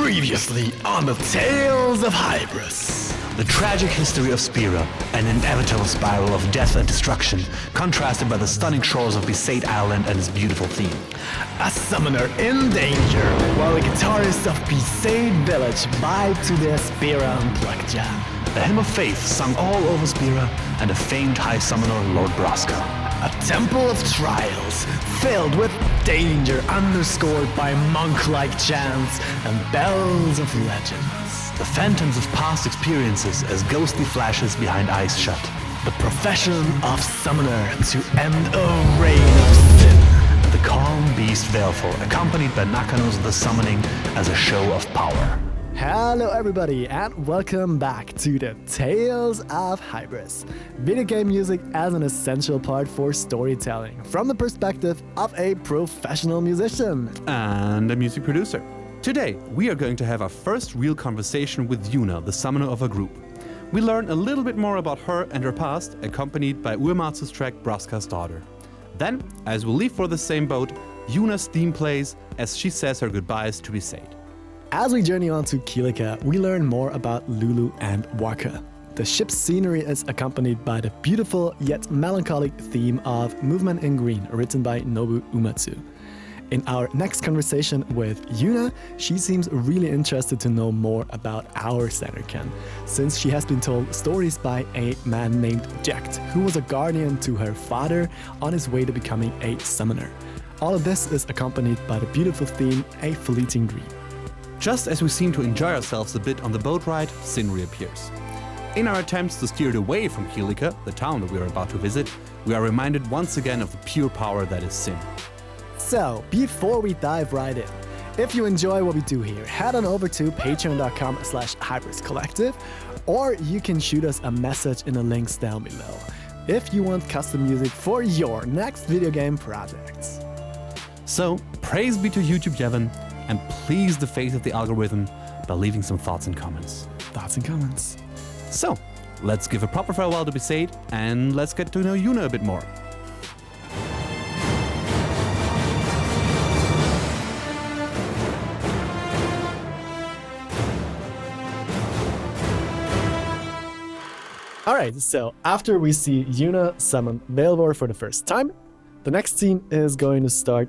Previously on the Tales of Hybris. The tragic history of Spira, an inevitable spiral of death and destruction, contrasted by the stunning shores of Besaid Island and its beautiful theme. A summoner in danger, while the guitarists of Besaid Village vibe to their Spira Unplugged jam. A hymn of faith sung all over Spira, and a famed high summoner, Lord Braska. A temple of trials, filled with danger, underscored by monk-like chants and bells of legends. The phantoms of past experiences as ghostly flashes behind eyes shut. The profession of summoner to end a reign of sin. And the calm beast Veilful, accompanied by Nakano's The Summoning as a show of power. Hello everybody and welcome back to the Tales of Hybris. Video game music as an essential part for storytelling from the perspective of a professional musician. And a music producer. Today, we are going to have our first real conversation with Yuna, the summoner of our group. We learn a little bit more about her and her past, accompanied by Uematsu's track Braska's Daughter. Then, as we leave for the same boat, Yuna's theme plays as she says her goodbyes to Besaid. As we journey on to Kilika, we learn more about Lulu and Waka. The ship's scenery is accompanied by the beautiful yet melancholic theme of Movement in Green, written by Nobu Uematsu. In our next conversation with Yuna, she seems really interested to know more about our Zanarkand, since she has been told stories by a man named Jekkt, who was a guardian to her father on his way to becoming a summoner. All of this is accompanied by the beautiful theme, A Fleeting Dream. Just as we seem to enjoy ourselves a bit on the boat ride, Sin reappears. In our attempts to steer it away from Kilika, the town that we are about to visit, we are reminded once again of the pure power that is Sin. So, before we dive right in, if you enjoy what we do here, head on over to patreon.com/Hybris Collective, or you can shoot us a message in the links down below if you want custom music for your next video game projects. So, praise be to YouTube Yevon, and please the face of the algorithm by leaving some thoughts and comments. Thoughts and comments. So, let's give a proper farewell to Besaid, and let's get to know Yuna a bit more. Alright, so after we see Yuna summon Veilful for the first time, the next scene is going to start.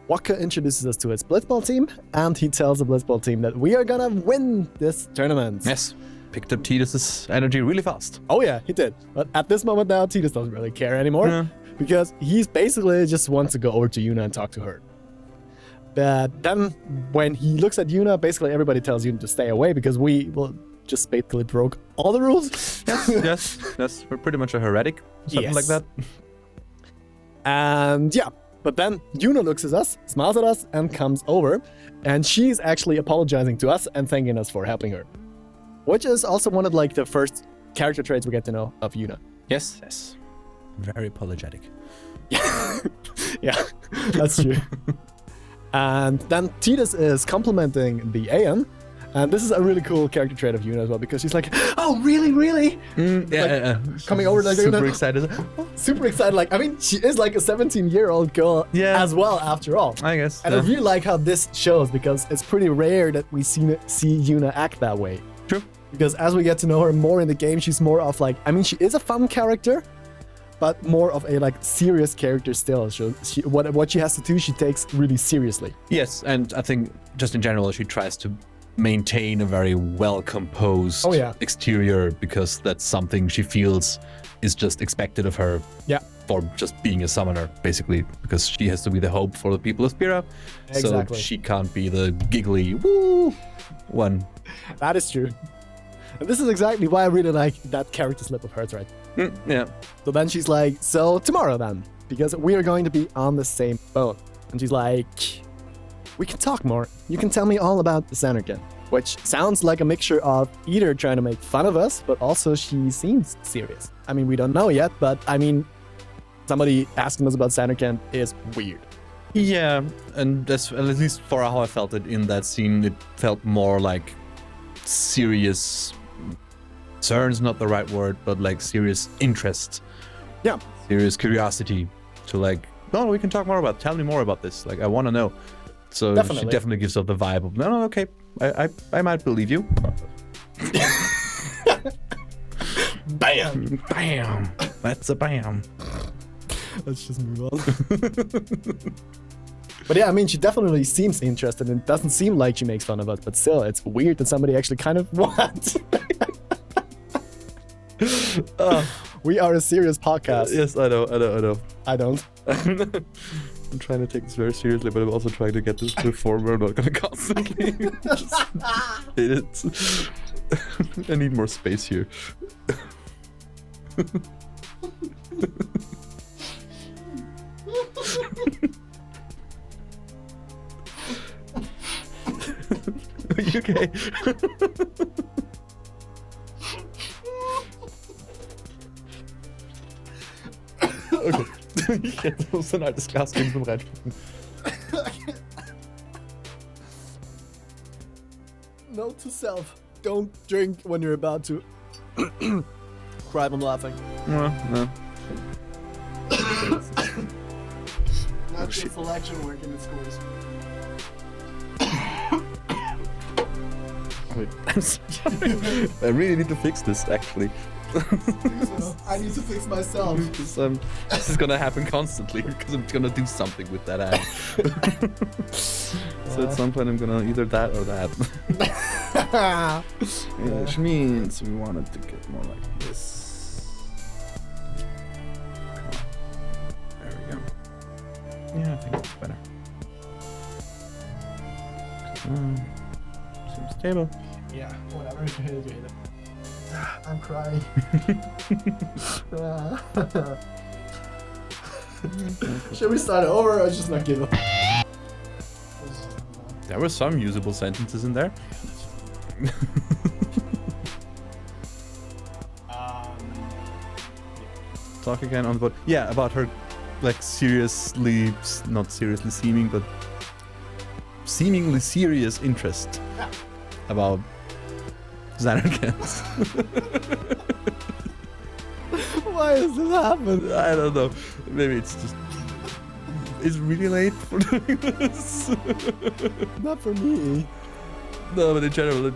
Waka introduces us to his Blitzball team, and he tells the Blitzball team that we are gonna win this tournament. Yes, picked up Tidus's energy really fast. Oh yeah, he did. But at this moment now, Tidus doesn't really care anymore, because he's basically just wants to go over to Yuna and talk to her. But then when he looks at Yuna, basically everybody tells Yuna to stay away because we just basically broke all the rules. Yes, we're pretty much a heretic, something like that. And yeah. But then Yuna looks at us, smiles at us, and comes over. And she's actually apologizing to us and thanking us for helping her. Which is also one of the first character traits we get to know of Yuna. Yes. Very apologetic. Yeah, that's true. And then Tidus is complimenting the Aeon. And this is a really cool character trait of Yuna as well, because she's like, oh, really? Coming over like super excited. Super excited. She is like a 17-year-old girl as well, after all. I guess. And I really like how this shows, because it's pretty rare that we see Yuna act that way. True. Because as we get to know her more in the game, she's more of she is a fun character, but more of a serious character still. What she has to do, she takes really seriously. Yes, and I think just in general, she tries to maintain a very well-composed exterior, because that's something she feels is just expected of her for just being a summoner, basically, because she has to be the hope for the people of Spira. Exactly. So she can't be the giggly woo one. That is true. And this is exactly why I really like that character slip of hers, right? Yeah. So then she's like, so tomorrow then, because we are going to be on the same boat. And she's like, we can talk more. You can tell me all about the Zanarkand, which sounds like a mixture of either trying to make fun of us, but also she seems serious. We don't know yet, but somebody asking us about Zanarkand is weird. Yeah, and that's at least for how I felt it in that scene. It felt more like serious. Concern's not the right word, but serious interest. Yeah. Serious curiosity to no, we can talk more about. Tell me more about this. I want to know. So Definitely. she definitely gives off the vibe of, no, okay, I might believe you. Bam! Bam! That's a bam. Let's just move on. But yeah, I mean, she definitely seems interested and doesn't seem like she makes fun of us, but still, it's weird that somebody actually kind of what? We are a serious podcast. Yes, I know. I don't. I'm trying to take this very seriously, but I'm also trying to get this to a form where I'm not gonna constantly just hit it. I need more space here. Are you okay? Okay. Jetzt musst du ein altes Glas geben zum Reinspucken. Note to self: don't drink when you're about to cry from laughing. No. Not just selection work in the schools. Wait, I'm sorry. I really need to fix this, actually. I need to fix myself. This is gonna happen constantly because I'm gonna do something with that ad. So at some point I'm gonna either that or that. Which means we want it to get more like this. There we go. Yeah, I think that's better. Seems stable. Yeah, whatever. Hit it. I'm crying. Should we start over or just not give up? There were some usable sentences in there. Talk again on the board. Yeah, about her, like, not seriously seeming, but seemingly serious interest about Zanarkand. Why does this happen? I don't know. Maybe it's just... It's really late for doing this. Not for me. No, but in general,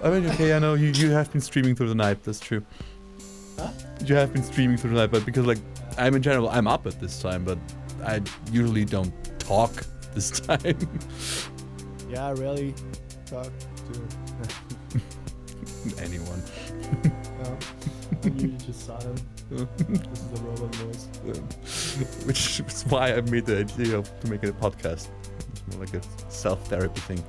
I mean, okay, I know you have been streaming through the night. That's true. Huh? You have been streaming through the night, but because, like, I'm up at this time, but I usually don't talk this time. Yeah, I rarely talk to Anyone. no. I'm usually just silent. This is a robot voice. Which is why I made the idea of to make it a podcast. It's more like a self-therapy thing.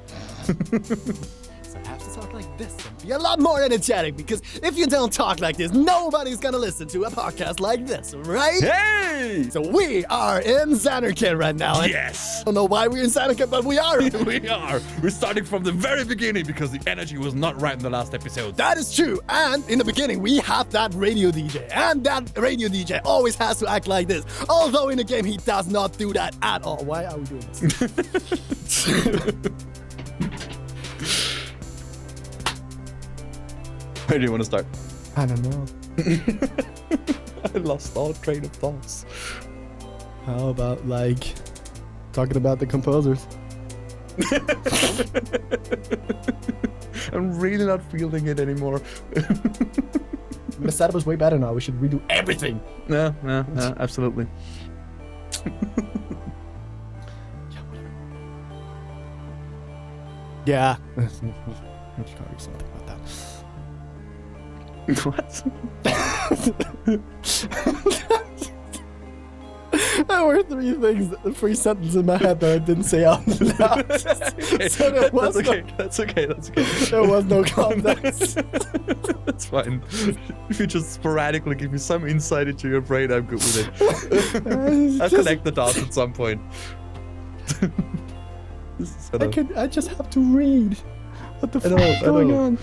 So I have to talk like this and be a lot more energetic, because if you don't talk like this, nobody's gonna listen to a podcast like this, right? Hey! So we are in Zanarkand right now. and Yes! I don't know why we're in Zanarkand, but we are. We are! We're starting from the very beginning because the energy was not right in the last episode. That is true. And in the beginning, we have that radio DJ. And that radio DJ always has to act like this. Although in the game, he does not do that at all. Why are we doing this? Where do you want to start? I don't know. I lost all train of thoughts. How about, like, talking about the composers? I'm really not feeling it anymore. The setup is way better now. We should redo everything. No, absolutely. Yeah. Let's talk something about that. What? There were three sentences in my head that I didn't say out loud. Okay. So there was That's okay. there was no context. That's fine. If you just sporadically give me some insight into your brain, I'm good with it. I'll connect the dots at some point. I just have to read. What the fuck is going on?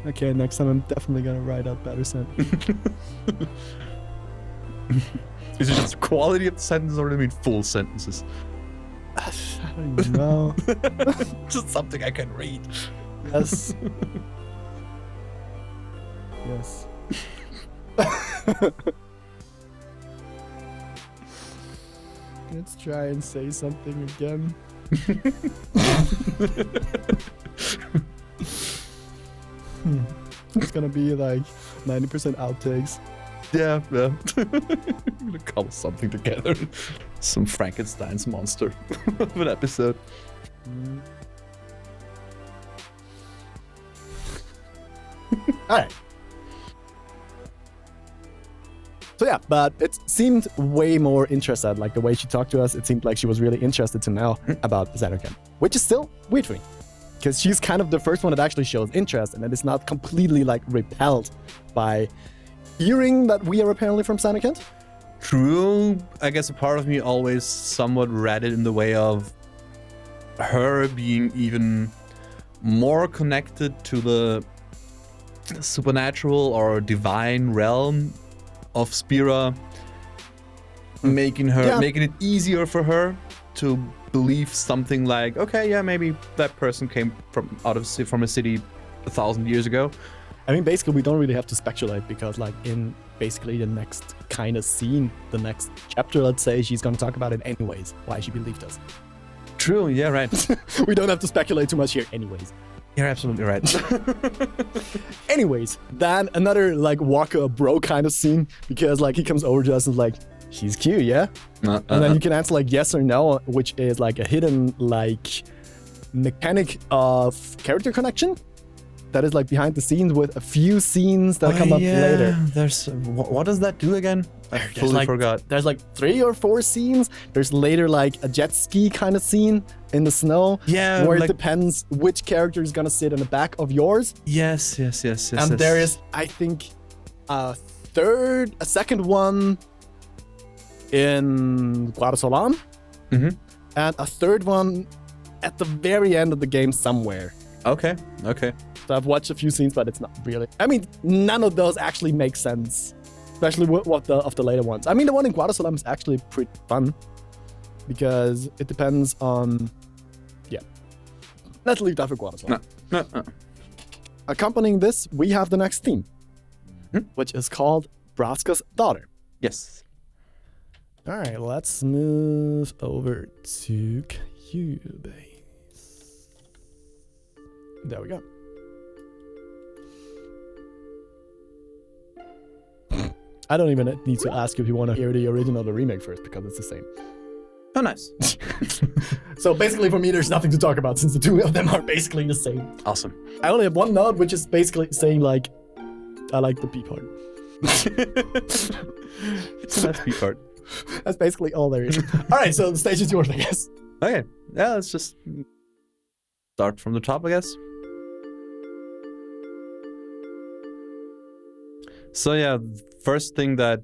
Okay, next time I'm definitely gonna write out better sentences. Is it just quality of the sentence, or do you mean full sentences? I don't even know. Just something I can read. Yes. Yes. Let's try and say something again. It's gonna be like 90% outtakes. Yeah. I'm gonna cobble something together. Some Frankenstein's monster of an episode. Alright. So yeah, but it seemed way more interested, like the way she talked to us, it seemed like she was really interested to know about Zanarkand, which is still weird for me. Because she's kind of the first one that actually shows interest, and it is not completely like repelled by hearing that we are apparently from Zanarkand. True. I guess a part of me always somewhat read it in the way of her being even more connected to the supernatural or divine realm of Spira, making it easier for her to believe something like, okay, yeah, maybe that person came from a city 1,000 years ago. I mean, basically, we don't really have to speculate because, like, in basically the next kind of scene, the next chapter, let's say, she's going to talk about it anyways, why she believed us. True, yeah, right. We don't have to speculate too much here anyways. You're absolutely right. Anyways, then another, like, Walker bro kind of scene, because, like, he comes over to us and is like, she's cute, yeah? And then you can answer, like, yes or no, which is, like, a hidden, like, mechanic of character connection. That is like behind the scenes with a few scenes that come up later. There's what does that do again? I fully forgot. There's like 3 or 4 scenes. There's later like a jet ski kind of scene in the snow. Yeah. Where it depends which character is gonna sit in the back of yours. Yes. And there is, I think, a second one in Guadasolam. Mm-hmm. And a third one at the very end of the game somewhere. Okay. So I've watched a few scenes, but it's not really. I mean, none of those actually make sense, especially of the later ones. I mean, the one in Guadasolam is actually pretty fun because it depends on. Yeah, let's leave that for Guadasolam. No. Accompanying this, we have the next theme, which is called Braska's Daughter. Yes. All right, let's move over to Cubase. There we go. I don't even need to ask if you want to hear the original or the remake first, because it's the same. Oh, nice. So basically for me, there's nothing to talk about since the two of them are basically the same. Awesome. I only have one note, which is basically saying like, I like the B part. It's a nice B part. That's basically all there is. All right, so the stage is yours, I guess. Okay. Yeah, let's just start from the top, I guess. So yeah, first thing that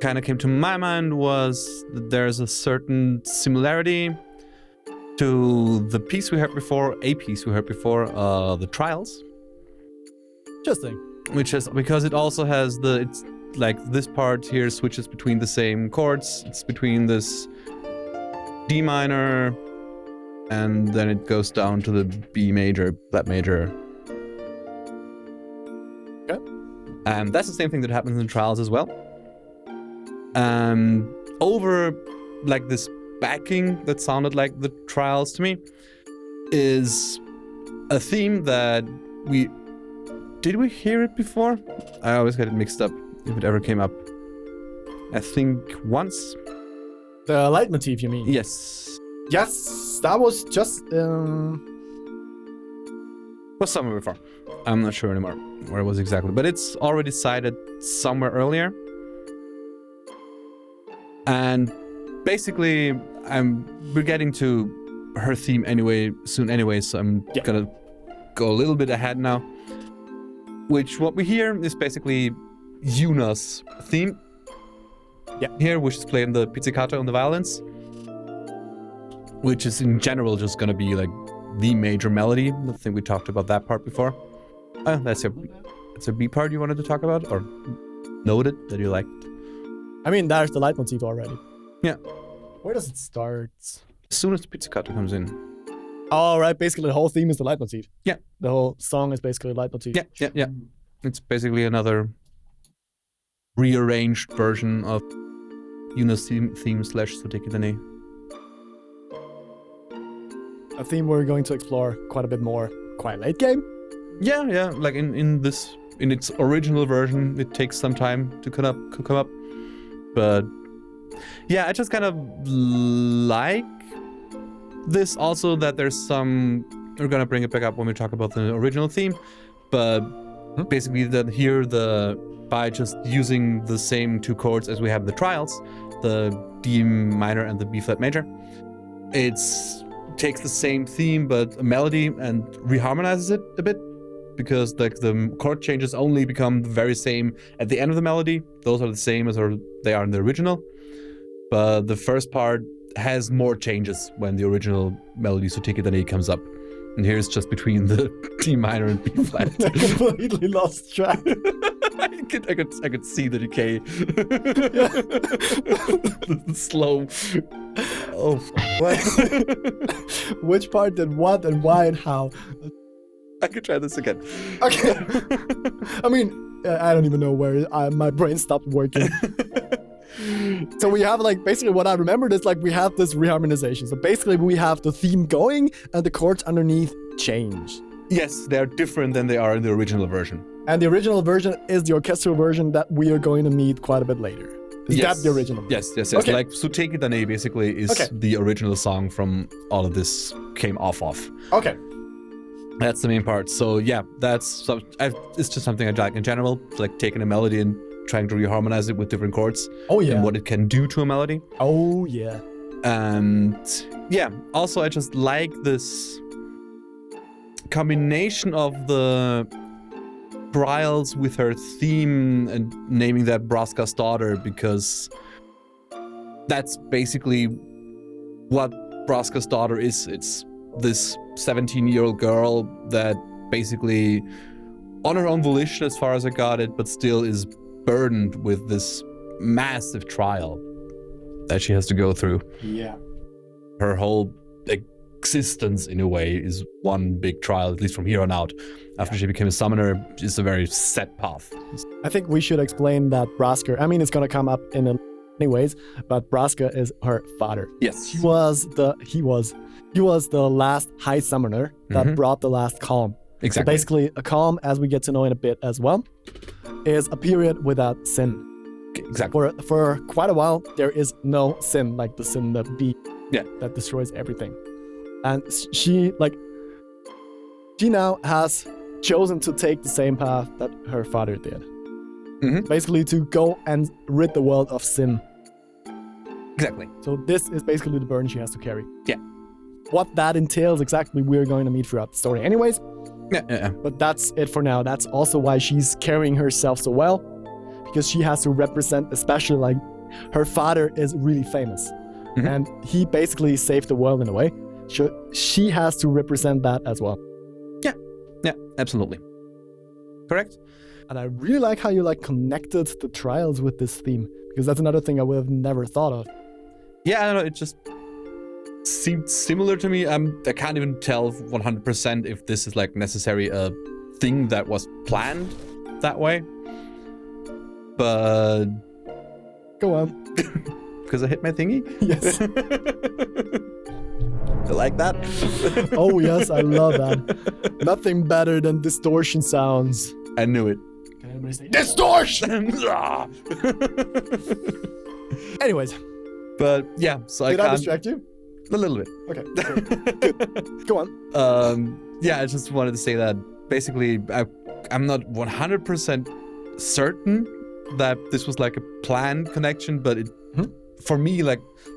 kind of came to my mind was that there's a certain similarity to the piece we heard before, the Trials. Interesting. Which is because it also has it's like this part here switches between the same chords. It's between this D minor and then it goes down to the B major, flat major. And that's the same thing that happens in Trials as well. Over like this backing that sounded like the Trials to me is a theme that did we hear it before? I always get it mixed up if it ever came up. I think once. The leitmotif, you mean? Yes. Yes, that was just Was somewhere before. I'm not sure anymore where it was exactly, but it's already cited somewhere earlier. And basically, we're getting to her theme soon anyway, so I'm gonna go a little bit ahead now. What we hear is basically Yuna's theme. Yeah. Here, which is playing the pizzicato and the violins, which is in general just gonna be like the major melody. I think we talked about that part before. That's a B part you wanted to talk about, or noted that you liked? I mean, there's the leitmotif already. Yeah. Where does it start? As soon as the pizzicato comes in. All right, basically the whole theme is the leitmotif. Yeah. The whole song is basically a leitmotif. Yeah. It's basically another rearranged version of Yuna's theme / Soteki Dane? A theme we're going to explore quite a bit more, quite late game. Yeah, like in its original version, it takes some time to come up. But yeah, I just kind of like this also, that there's some, we're gonna bring it back up when we talk about the original theme, but basically that here by just using the same 2 chords as we have in the trials, the D minor and the B flat major, takes the same theme but a melody and reharmonizes it a bit, because like the chord changes only become the very same at the end of the melody. Those are the same as they are in the original, but the first part has more changes when the original melody Soteki Dane comes up. And here's just between the D minor and B flat. I completely lost track. I could see the decay. the slow. Oh, what? Which part did what and why and how? I could try this again. Okay. I mean, I don't even know where my brain stopped working. So we have like, basically what I remembered is like we have this reharmonization. So basically we have the theme going and the chords underneath change. Yes, they're different than they are in the original version. And the original version is the orchestral version that we are going to meet quite a bit later. Is that the original version? Yes. Okay. Like Soteki Dane basically is the original song from all of this came off of. Okay. That's the main part. So yeah, it's just something I like in general. It's like taking a melody and trying to reharmonize it with different chords. Oh yeah. And what it can do to a melody. Oh yeah. And yeah, also I just like this combination of the trials with her theme and naming that Braska's daughter, because that's basically what Braska's daughter is. It's this 17-year-old girl that basically on her own volition, as far as I got it, but still is burdened with this massive trial that she has to go through. Yeah. Her whole existence, in a way, is one big trial, at least from here on out. After she became a summoner, it's a very set path. I think we should explain that Braska, I mean, it's going to come up in many ways, but Braska is her father. Yes. He was the last high summoner that brought the last calm. Exactly. So basically, a calm, as we get to know in a bit as well, is a period without sin. Exactly. For quite a while, there is no sin, like the sin that destroys everything. And she now has chosen to take the same path that her father did. Basically to go and rid the world of sin. Exactly. So this is basically the burden she has to carry. Yeah. What that entails exactly, we're going to meet throughout the story anyways. Yeah. But that's it for now. That's also why she's carrying herself so well, because she has to represent, especially like her father is really famous and he basically saved the world in a way. She has to represent that as well. Yeah, absolutely. Correct. And I really like how you connected the trials with this theme, because that's another thing I would have never thought of. Yeah, I don't know, it just seemed similar to me. I can't even tell 100% if this is necessary a thing that was planned that way. But go on. Because I hit my thingy? Yes. I like that. Oh yes, I love that. Nothing better than distortion sounds. I knew it. Can everybody say distortion? Anyways. But yeah, so Did I distract you? A little bit. Okay. Good. Go on. Yeah, I just wanted to say that basically I'm not 100% certain that this was a planned connection, but it for me,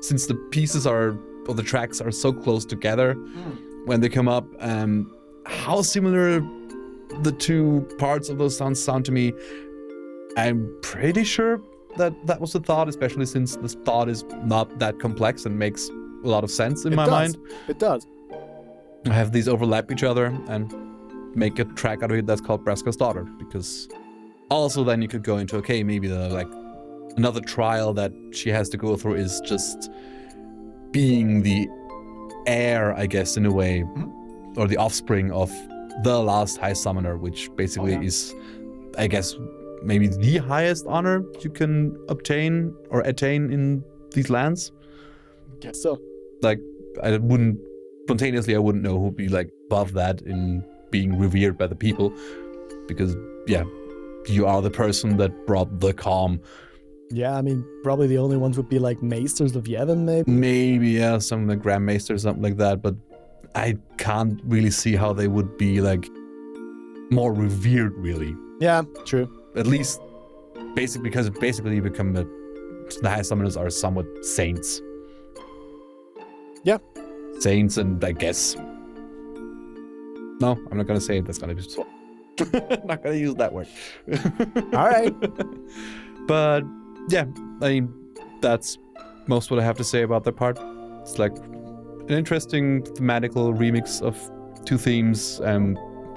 since the pieces or the tracks are so close together when they come up, how similar the two parts of those sounds sound to me, I'm pretty sure that was the thought, especially since the thought is not that complex and makes a lot of sense in my mind. It does. I have these overlap each other and make a track out of it that's called Braska's Daughter, because also then you could go into, okay, maybe another trial that she has to go through is just being the heir, I guess, in a way, or the offspring of the last High Summoner, which basically is, I guess, maybe the highest honor you can obtain or attain in these lands. Guess so. Like, I wouldn't know who'd be like above that in being revered by the people, because you are the person that brought the calm. Yeah, I mean, probably the only ones would be like Maesters of Yevon, maybe. Maybe, yeah, some of the Grand Maesters, something like that, but I can't really see how they would be like more revered, really. Yeah, true. At least, basically you become the highest summoners are somewhat saints. Yeah. Saints, and I guess. No, I'm not gonna say it. That's gonna be so. Not gonna use that word. All right. But yeah, I mean, that's most what I have to say about that part. It's like an interesting thematical remix of two themes.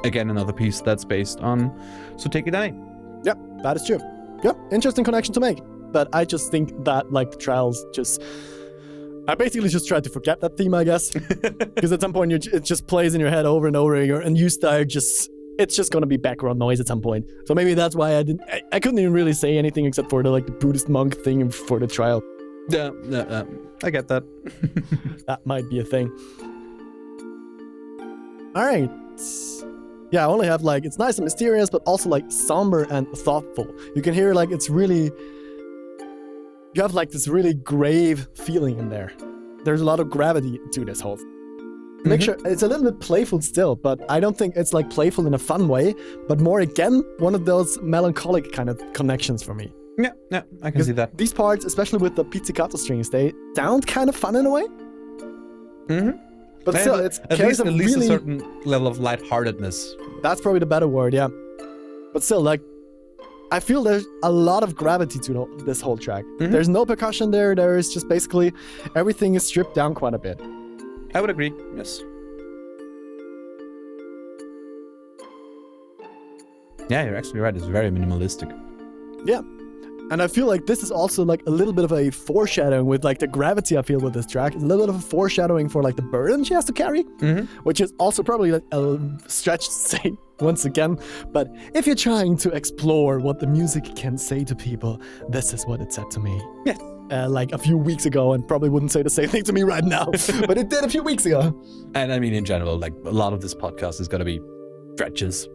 Again, another piece that's based on Sotekidane. Yeah, that is true. Yeah, interesting connection to make. But I just think that like the trials I basically just tried to forget that theme, I guess. Because at some point it just plays in your head over and over, and you start it's just gonna be background noise at some point. So maybe that's why I couldn't even really say anything except for the Buddhist monk thing for the trial. Yeah, I get that. That might be a thing. All right. Yeah, I only have it's nice and mysterious, but also somber and thoughtful. You can hear you have this really grave feeling in there. There's a lot of gravity to this whole thing. Make sure it's a little bit playful still, but I don't think it's playful in a fun way, but more again, one of those melancholic kind of connections for me. Yeah, I can see that. These parts, especially with the pizzicato strings, they sound kind of fun in a way. But still, it's at least a certain level of lightheartedness. That's probably the better word, yeah. But still, I feel there's a lot of gravity to this whole track. There's no percussion there. There is just basically everything is stripped down quite a bit. I would agree, yes. Yeah, you're actually right. It's very minimalistic. Yeah. And I feel like this is also a little bit of a foreshadowing with the gravity I feel with this track. It's a little bit of a foreshadowing for the burden she has to carry, which is also probably a stretch to say once again. But if you're trying to explore what the music can say to people, this is what it said to me. Yeah. A few weeks ago, and probably wouldn't say the same thing to me right now, but it did a few weeks ago. And I mean, in general, a lot of this podcast is going to be stretches.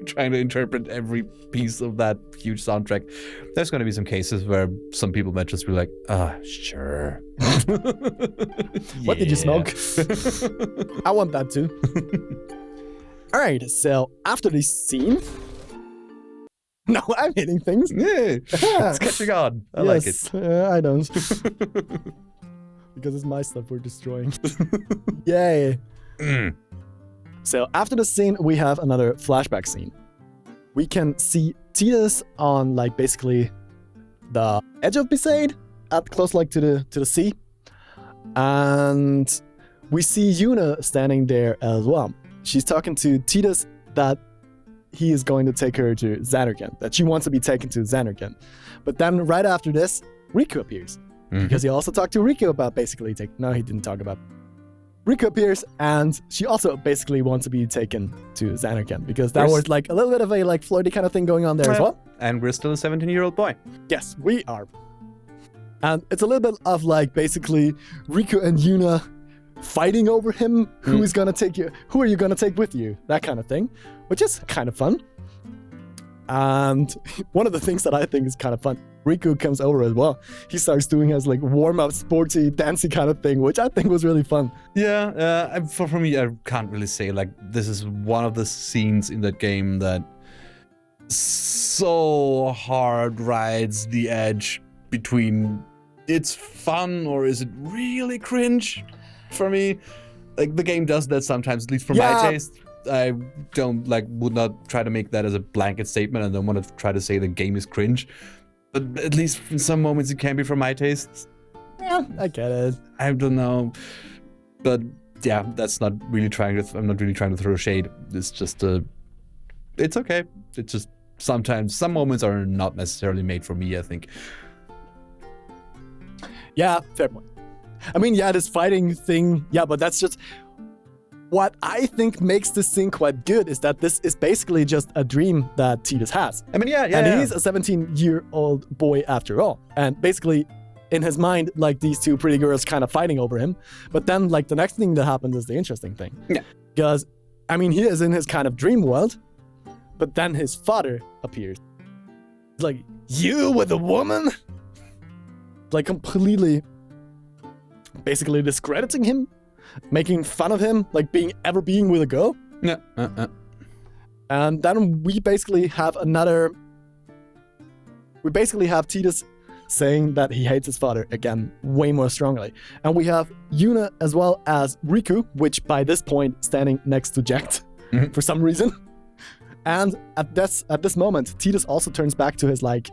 Trying to interpret every piece of that huge soundtrack. There's going to be some cases where some people might just be like, sure. What did you smoke? I want that too. All right, so after this scene... No, I'm hitting things. Yeah, it's catching on. I like it. I don't. Because it's my stuff we're destroying. Yay. So after the scene, we have another flashback scene. We can see Tidus on basically the edge of Besaid, at close to the sea. And we see Yuna standing there as well. She's talking to Tidus that he is going to take her to Zanarkand, that she wants to be taken to Zanarkand. But then right after this, Riku appears. Because he also talked to Riku about basically no, he didn't talk about. Riku appears, and she also basically wants to be taken to Zanarkand, because that was a little bit of a flirty kind of thing going on there as well. And we're still a 17-year-old boy. Yes, we are. And it's a little bit of basically Riku and Yuna fighting over him. Who is gonna take you? Who are you gonna take with you? That kind of thing, which is kind of fun. And one of the things that I think is kind of fun, Riku comes over as well. He starts doing his warm-up, sporty, dancey kind of thing, which I think was really fun. Yeah, for me, I can't really say this is one of the scenes in that game that so hard rides the edge between it's fun or is it really cringe. For me, the game does that sometimes, at least for my taste. I don't would not try to make that as a blanket statement. I don't want to try to say the game is cringe, but at least in some moments it can be for my taste. Yeah, I get it. I don't know, but yeah, that's not really I'm not really trying to throw shade. It's just it's okay. It's just sometimes some moments are not necessarily made for me, I think. Yeah, fair point. I mean, this fighting thing, but that's just... what I think makes this scene quite good is that this is basically just a dream that Tidus has. I mean, And he's a 17-year-old boy after all. And basically, in his mind, like, these two pretty girls kind of fighting over him. But then, like, the next thing that happens is the interesting thing. Yeah. Because, I mean, he is in his kind of dream world, but then his father appears. It's like, you with a woman? Like, completely, basically discrediting him, making fun of him, like, being with a girl. Yeah. And then we basically have Tidus saying that he hates his father again way more strongly. And we have Yuna as well as Riku, which by this point standing next to Jekkt for some reason. And at this moment, Tidus also turns back to his like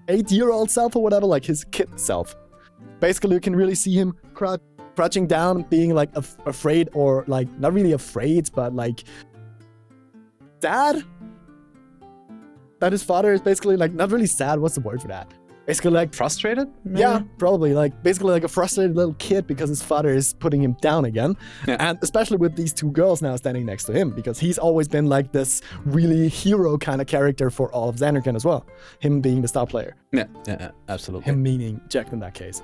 8-year-old self or whatever, like his kid self. Basically, you can really see him crouching down, being like afraid, or like not really afraid, but like sad that his father is basically like not really sad. What's the word for that? Basically like frustrated? Maybe? Yeah, probably like basically like a frustrated little kid because his father is putting him down again. Yeah. And especially with these two girls now standing next to him, because he's always been like this really hero kind of character for all of Zanarkand as well. Him being the star player. Yeah, absolutely. Him meaning Jekkt in that case.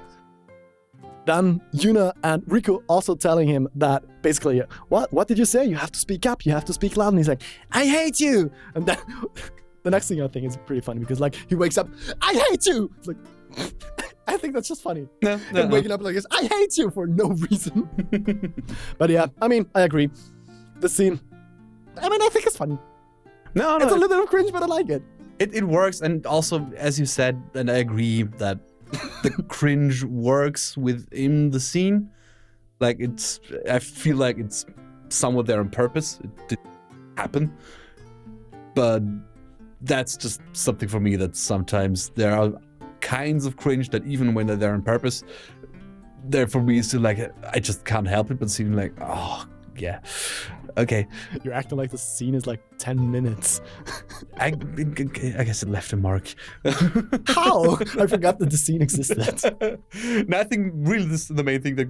Then Yuna and Riku also telling him that basically, what did you say? You have to speak up, you have to speak loud. And he's like, I hate you! And then the next thing I think is pretty funny because like he wakes up, I hate you! It's like, I think that's just funny. No. Waking up like this, I hate you for no reason. But yeah, I mean, I agree. The scene, I mean, I think it's funny. No. It's a little bit of cringe, but I like it. It works, and also, as you said, and I agree that the cringe works within the scene. Like I feel like it's somewhat there on purpose. It didn't happen. But that's just something for me that sometimes there are kinds of cringe that even when they're there on purpose, there for me is still like, I just can't help it but seem like, oh, yeah, okay. You're acting like the scene is like 10 minutes. I guess it left a mark. How? I forgot that the scene existed. No, I think really the main thing that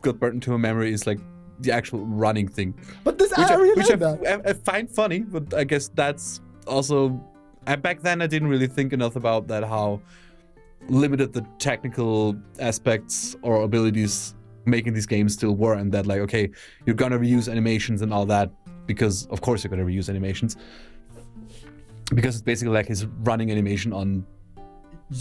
got burnt into my memory is like the actual running thing. But this, I really like that. I find funny, but I guess that's also, back then I didn't really think enough about that, how limited the technical aspects or abilities making these games still were, and that like, okay, you're gonna reuse animations and all that, because of course you're gonna reuse animations, because it's basically like his running animation on.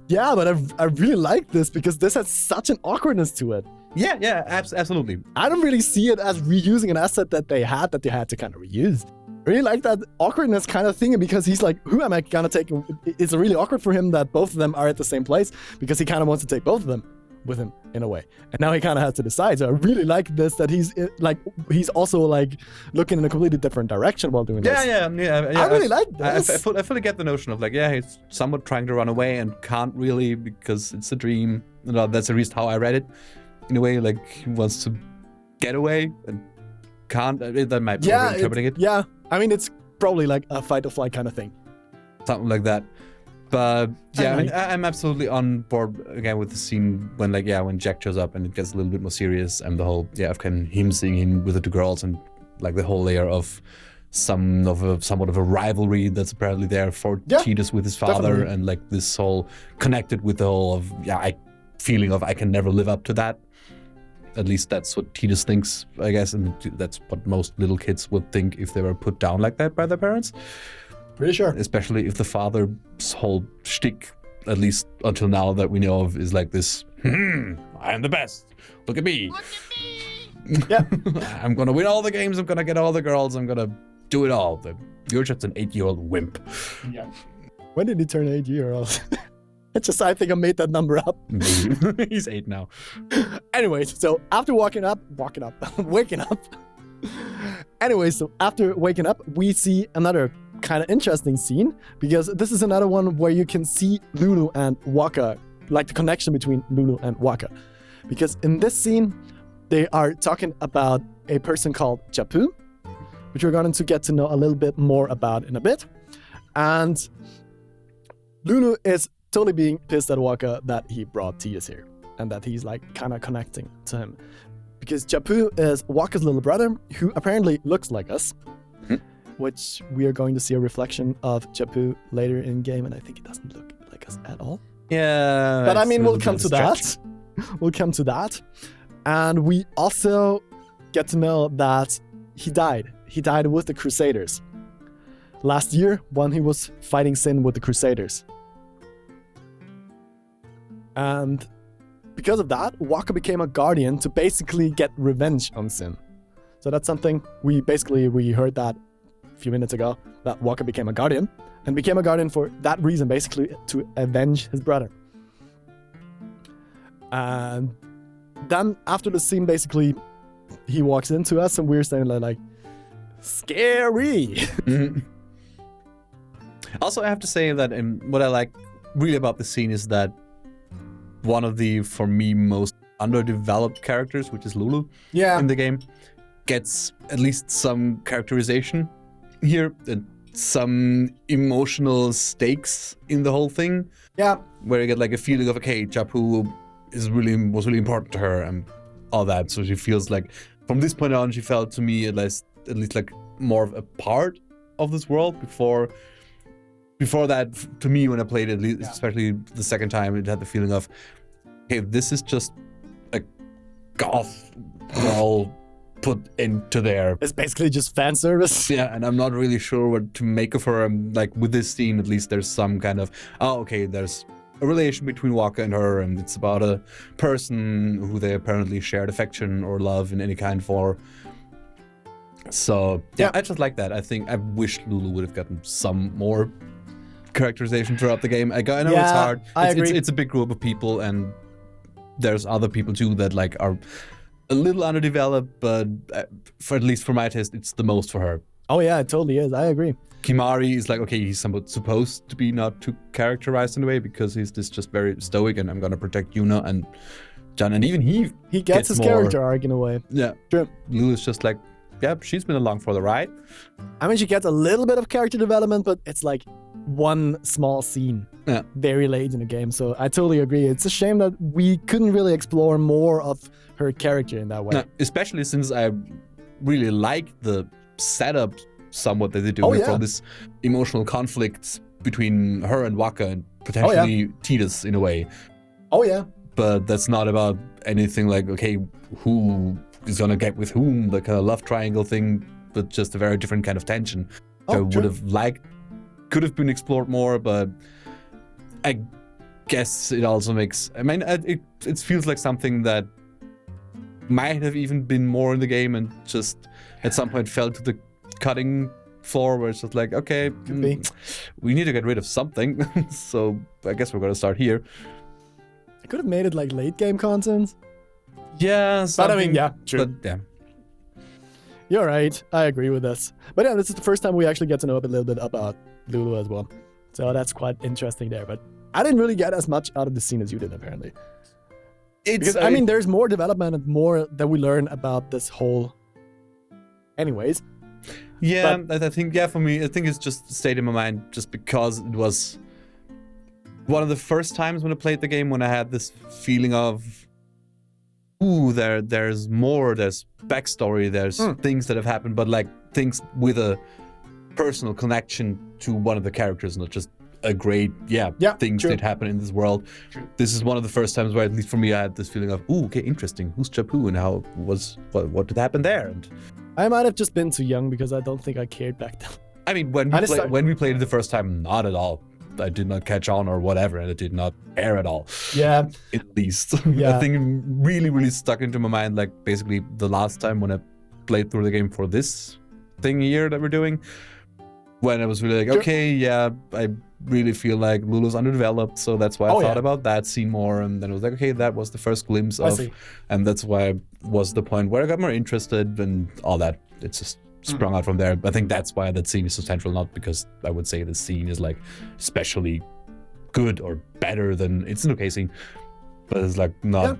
Yeah, but I really like this because this has such an awkwardness to it. Yeah, absolutely. I don't really see it as reusing an asset that they had to kind of reuse. I really like that awkwardness kind of thing, because he's like, who am I gonna take? It's really awkward for him that both of them are at the same place, because he kind of wants to take both of them with him in a way. And now he kind of has to decide. So I really like this, that he's also like looking in a completely different direction while doing this. Yeah. I really like this. I fully get the notion of like, yeah, he's somewhat trying to run away and can't really because it's a dream. That's at least how I read it. In a way, like he wants to get away and can't. That might be interpreting it. Yeah, I mean, it's probably like a fight or flight kind of thing. Something like that. But yeah, I mean, I'm absolutely on board again with the scene when when Jekkt shows up and it gets a little bit more serious, and the whole of him seeing him with the two girls, and like the whole layer of somewhat of a rivalry that's apparently there for Tidus with his father, definitely. And like this whole connected with the whole of feeling of I can never live up to that. At least that's what Tidus thinks, I guess, and that's what most little kids would think if they were put down like that by their parents. Pretty sure. Especially if the father's whole shtick, at least until now that we know of, is like this, I am the best. Look at me. Yeah. I'm going to win all the games. I'm going to get all the girls. I'm going to do it all. You're just an 8-year-old wimp. Yeah. When did he turn 8-year-old? I think I made that number up. He's 8 now. Anyways, so after waking up. Anyways, so after waking up, we see another kind of interesting scene, because this is another one where you can see Lulu and Wakka, like the connection between Lulu and Wakka. Because in this scene, they are talking about a person called Japu, which we're going to get to know a little bit more about in a bit. And Lulu is totally being pissed at Wakka that he brought Tidus here, and that he's like kind of connecting to him. because Japu is Walker's little brother, who apparently looks like us, which we are going to see a reflection of Japu later in game, and I think it doesn't look like us at all. Yeah. But I mean, it's a we'll come to little bit of a stretch. that. We'll come to that. And we also get to know that he died. He died with the Crusaders. Last year, when he was fighting Sin with the Crusaders. And because of that, Walker became a guardian to basically get revenge on Sin. So that's something we heard that a few minutes ago, that Walker became a guardian, and became a guardian for that reason, basically to avenge his brother. And then after the scene, basically, he walks into us and we're saying like, scary. Also, I have to say that what I like really about the scene is that one of the, for me, most underdeveloped characters, which is Lulu, in the game, gets at least some characterization here and some emotional stakes in the whole thing. Yeah. Where you get like a feeling of, okay, Japu was really important to her and all that. So she feels like, from this point on, she felt to me at least like more of a part of this world. Before that, to me, when I played it, especially the second time, it had the feeling of, okay, this is just a goth girl put into there. It's basically just fan service. Yeah, and I'm not really sure what to make of her. Like, with this scene, at least there's some kind of, okay, there's a relation between Walker and her, and it's about a person who they apparently shared affection or love in any kind for. So, yeah, I just like that. I wish Lulu would have gotten some more characterization throughout the game. I know it's hard. I agree. It's a big group of people, and there's other people too that like are a little underdeveloped, but for at least for my taste, it's the most for her. Oh yeah, it totally is. I agree. Kimari is like, okay, he's somewhat supposed to be not too characterized in a way because he's just very stoic and I'm gonna protect Yuna and John, and even he gets his more, character arc in a way. Yeah. True. Lulu's just like, yeah, she's been along for the ride. I mean, she gets a little bit of character development, but it's like one small scene very late in the game. So I totally agree. It's a shame that we couldn't really explore more of her character in that way. No, especially since I really like the setup somewhat that they do with all this emotional conflict between her and Waka and potentially Tidus in a way. Oh yeah. But that's not about anything like, okay, who is gonna get with whom, the kind of love triangle thing, but just a very different kind of tension. I would have liked, could have been explored more, but I guess it also makes, I mean, it feels like something that might have even been more in the game and just at some point fell to the cutting floor where it's just like, okay, we need to get rid of something. So I guess we're gonna start here. I could have made it like late game content. Yeah, but I mean, yeah, true. But, yeah. You're right. I agree with this. But yeah, this is the first time we actually get to know a little bit about Lulu as well. So that's quite interesting there. But I didn't really get as much out of the scene as you did, apparently. Because, I mean, there's more development and more that we learn about this whole... Anyways. Yeah, but I think, for me, I think it's just stayed in my mind just because it was one of the first times when I played the game when I had this feeling of, ooh, there's more, there's backstory, there's things that have happened, but like things with a personal connection to one of the characters, not just a great, things did happen in this world. True. This is one of the first times where, at least for me, I had this feeling of, ooh, okay, interesting. Who's Japu and what did happen there? And I might have just been too young because I don't think I cared back then. I mean, when we played it the first time, not at all. I did not catch on or whatever, and it did not air at all. Yeah. At least. Yeah. I think it really, really stuck into my mind, like basically the last time when I played through the game for this thing here that we're doing, when I was really like, okay, I really feel like Lulu's underdeveloped, so that's why I thought about that scene more, and then it was like, okay, that was the first glimpse of, and that's why was the point where I got more interested and all that. It's just sprung out from there. I think that's why that scene is so central, not because I would say the scene is like especially good or better than, it's an okay scene, but it's like not,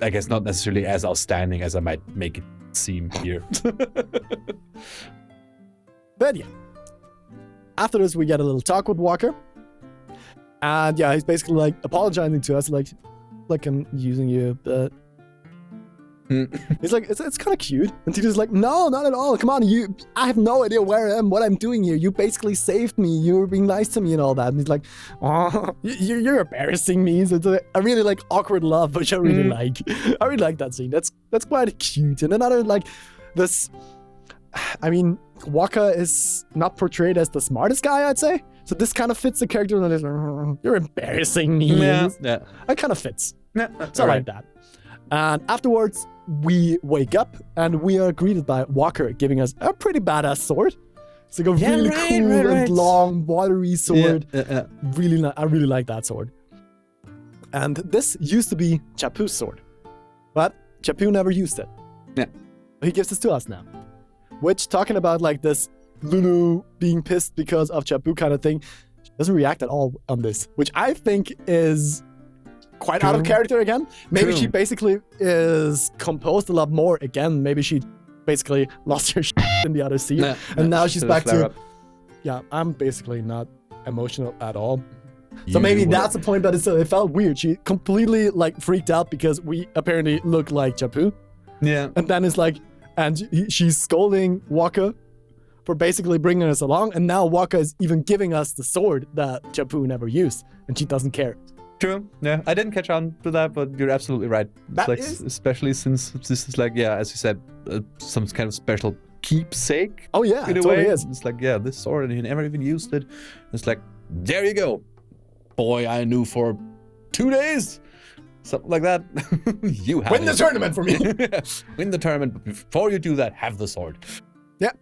I guess not necessarily as outstanding as I might make it seem here. But yeah. After this, we get a little talk with Walker. And yeah, he's basically like apologizing to us, like I'm using you, but He's like, it's kind of cute. And Tito's like, no, not at all. Come on, I have no idea where I am, what I'm doing here. You basically saved me. You were being nice to me and all that. And he's like, oh, you're embarrassing me. So it's a really like awkward love, which I really like. I really like that scene. That's quite cute. And another like this, I mean, Waka is not portrayed as the smartest guy, I'd say. So this kind of fits the character. And like, you're embarrassing me. Yeah. It kind of fits. Yeah. So I like that. And afterwards, we wake up and we are greeted by Walker giving us a pretty badass sword. It's like a really cool and long, watery sword. I really like that sword. And this used to be Chapu's sword, but Chapu never used it. Yeah. He gives this to us now. Which, talking about like this Lulu being pissed because of Chapu kind of thing, she doesn't react at all on this, which I think is quite out of character again. Maybe she basically is composed a lot more again. Maybe she basically lost her shit in the other scene. And now she's back to, yeah, I'm basically not emotional at all. So maybe that's the point, but it felt weird. She completely like freaked out because we apparently look like Chapu. Yeah. And then it's like, and she's scolding Waka for basically bringing us along. And now Waka is even giving us the sword that Chapu never used. And she doesn't care. True. Yeah, I didn't catch on to that, but you're absolutely right. It's like, especially since this is like, yeah, as you said, some kind of special keepsake. Oh yeah, in a totally way. Is. It's like, yeah, this sword, and he never even used it. It's like, there you go, boy. I knew for 2 days, something like that. You have win the tournament for me. Win the tournament, but before you do that, have the sword. Yeah,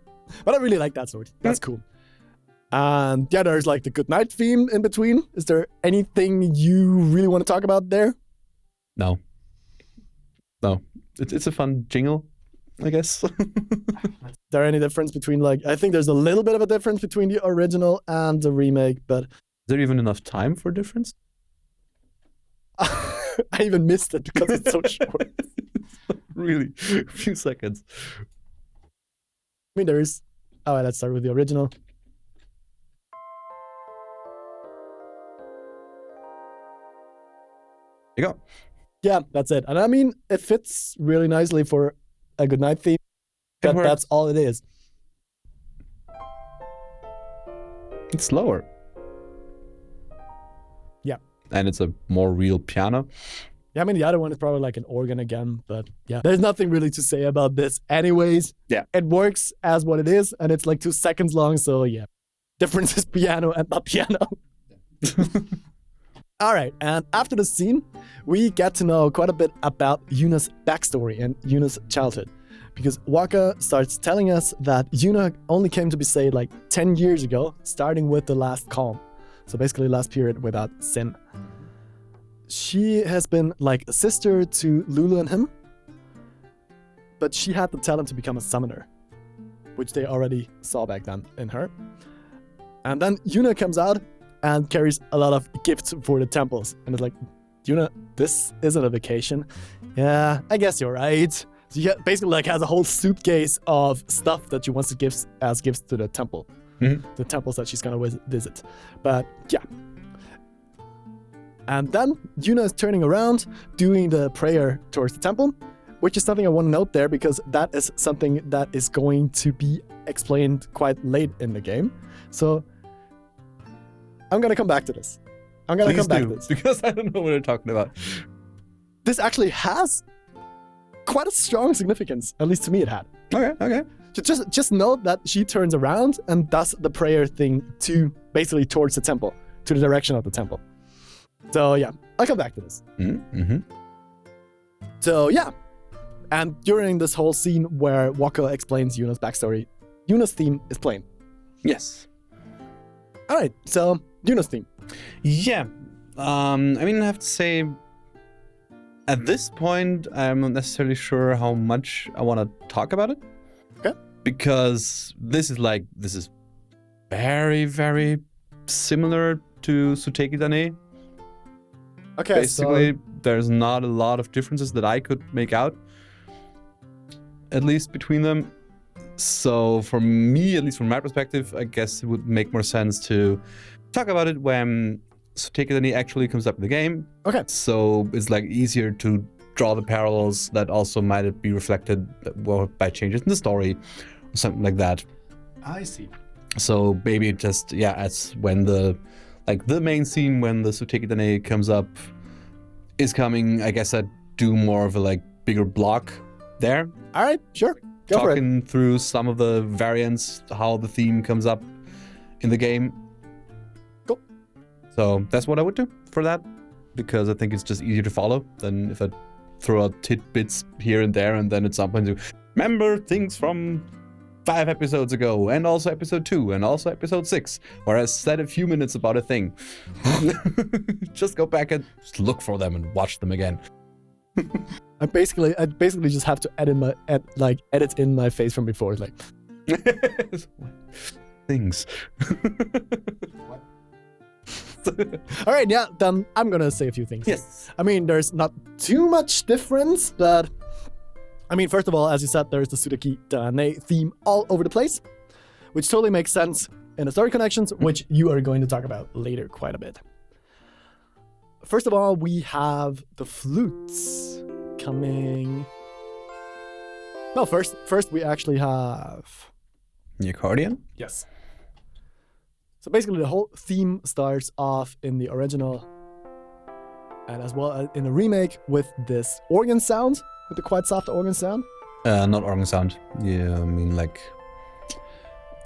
but I really like that sword. That's cool. And yeah, there's like the goodnight theme in between. Is there anything you really want to talk about there? No. It's a fun jingle, I guess. Is there any difference between like, I think there's a little bit of a difference between the original and the remake, but... Is there even enough time for difference? I even missed it because it's so short. Really, a few seconds. I mean, there is... Oh, let's start with the original. You go. Yeah, that's it. And I mean, it fits really nicely for a goodnight theme, but that's all it is. It's slower. Yeah. And it's a more real piano. Yeah, I mean, the other one is probably like an organ again, but yeah. There's nothing really to say about this anyways. Yeah. It works as what it is, and it's like 2 seconds long, so yeah. Difference is piano and not piano. All right, and after the scene, we get to know quite a bit about Yuna's backstory and Yuna's childhood. Because Waka starts telling us that Yuna only came to Besaid like 10 years ago, starting with the last calm. So basically last period without sin. She has been like a sister to Lulu and him, but she had the talent to become a summoner, which they already saw back then in her. And then Yuna comes out and carries a lot of gifts for the temples. And it's like, Yuna, this isn't a vacation. Yeah, I guess you're right. So she basically like has a whole suitcase of stuff that she wants to give as gifts to the temple. The temples that she's gonna visit. But yeah. And then Yuna is turning around, doing the prayer towards the temple, which is something I want to note there because that is something that is going to be explained quite late in the game. So I'm gonna come back to this. Because I don't know what you're talking about. This actually has quite a strong significance. At least to me, it had. Okay. Just note that she turns around and does the prayer thing basically towards the temple, to the direction of the temple. So yeah, I'll come back to this. So yeah, and during this whole scene where Waka explains Yuna's backstory, Yuna's theme is playing. Yes. All right, so Yuna's theme. Yeah, I mean, I have to say, at this point, I'm not necessarily sure how much I want to talk about it. Okay. Because this is very, very similar to Suteki Dane. Okay, basically, there's not a lot of differences that I could make out, at least between them. So for me, at least from my perspective, I guess it would make more sense to talk about it when Suteki Dane actually comes up in the game. Okay. So it's like easier to draw the parallels that also might be reflected by changes in the story or something like that. I see. So maybe just, as when the main scene when the Suteki Dane comes up is coming, I guess I'd do more of a bigger block there. All right, sure. Go for it. Talking through some of the variants, how the theme comes up in the game. Cool. So that's what I would do for that, because I think it's just easier to follow than if I throw out tidbits here and there and then at some point remember things from 5 episodes ago, and also episode 2, and also episode 6, where I said a few minutes about a thing. Just go back and just look for them and watch them again. I basically just have to edit in my face from before, things. All right, yeah, then I'm gonna say a few things. Yes. I mean, there's not too much difference, but I mean, first of all, as you said, there's the Suteki Dane theme all over the place, which totally makes sense in the story connections, which you are going to talk about later quite a bit. First of all, we have the flutes coming. No, first we actually have The accordion? Yes. So basically the whole theme starts off in the original and as well as in the remake with this organ sound, with the quite soft organ sound. Not organ sound. Yeah, I mean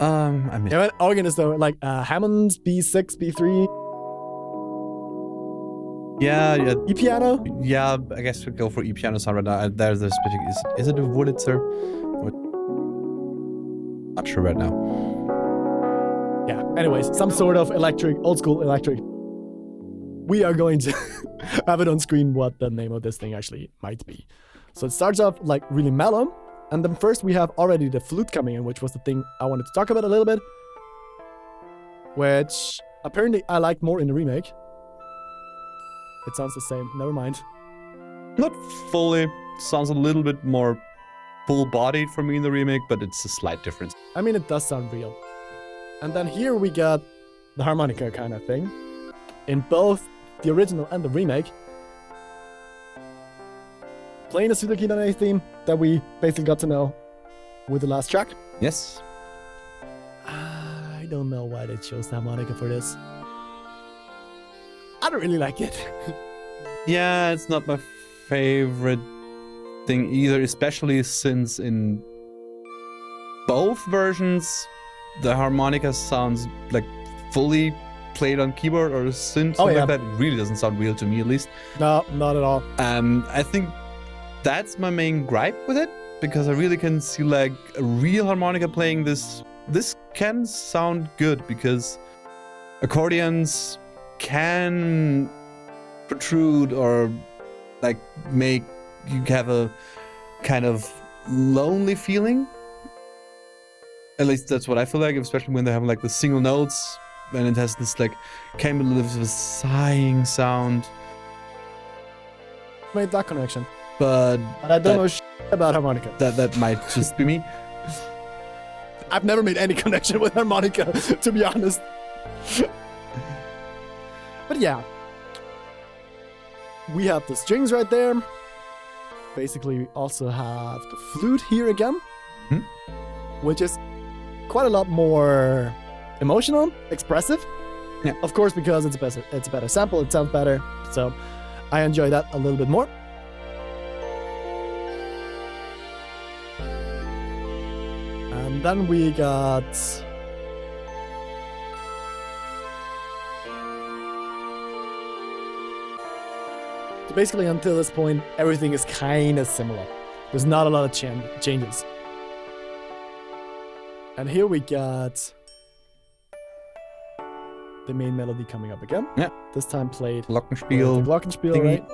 Yeah, organ is the Hammond's B6, B3. Yeah. E-piano? Yeah, I guess we go for E-piano sound right now. There's a specific... Is it a Wurlitzer? Not sure right now. Yeah, anyways, some sort of electric, old school electric. We are going to have it on screen what the name of this thing actually might be. So it starts off really mellow, and then first we have already the flute coming in, which was the thing I wanted to talk about a little bit, which apparently I liked more in the remake. It sounds the same, never mind. Not fully. Sounds a little bit more full-bodied for me in the remake, but it's a slight difference. I mean, it does sound real. And then here we got the harmonica kind of thing in both the original and the remake. Playing the Suteki Dane theme that we basically got to know with the last track. Yes. I don't know why they chose the harmonica for this. I don't really like it. Yeah, it's not my favorite thing either, especially since in both versions the harmonica sounds fully played on keyboard or synth, something like that. It really doesn't sound real to me, at least. No, not at all. I think that's my main gripe with it, because I really can see a real harmonica playing this. This can sound good because accordions can protrude or make you have a kind of lonely feeling. At least that's what I feel like, especially when they have the single notes and it has this kind of a sighing sound. Made that connection. But I don't know about harmonica. That might just be me. I've never made any connection with harmonica, to be honest. But yeah. We have the strings right there. Basically, we also have the flute here again. Which is quite a lot more emotional, expressive. Yeah. Of course, because it's a better sample, it sounds better. So I enjoy that a little bit more. And then we got so basically until this point, everything is kind of similar. There's not a lot of changes. And here we got the main melody coming up again. Yeah. This time played Glockenspiel. the Glockenspiel, thingy. right?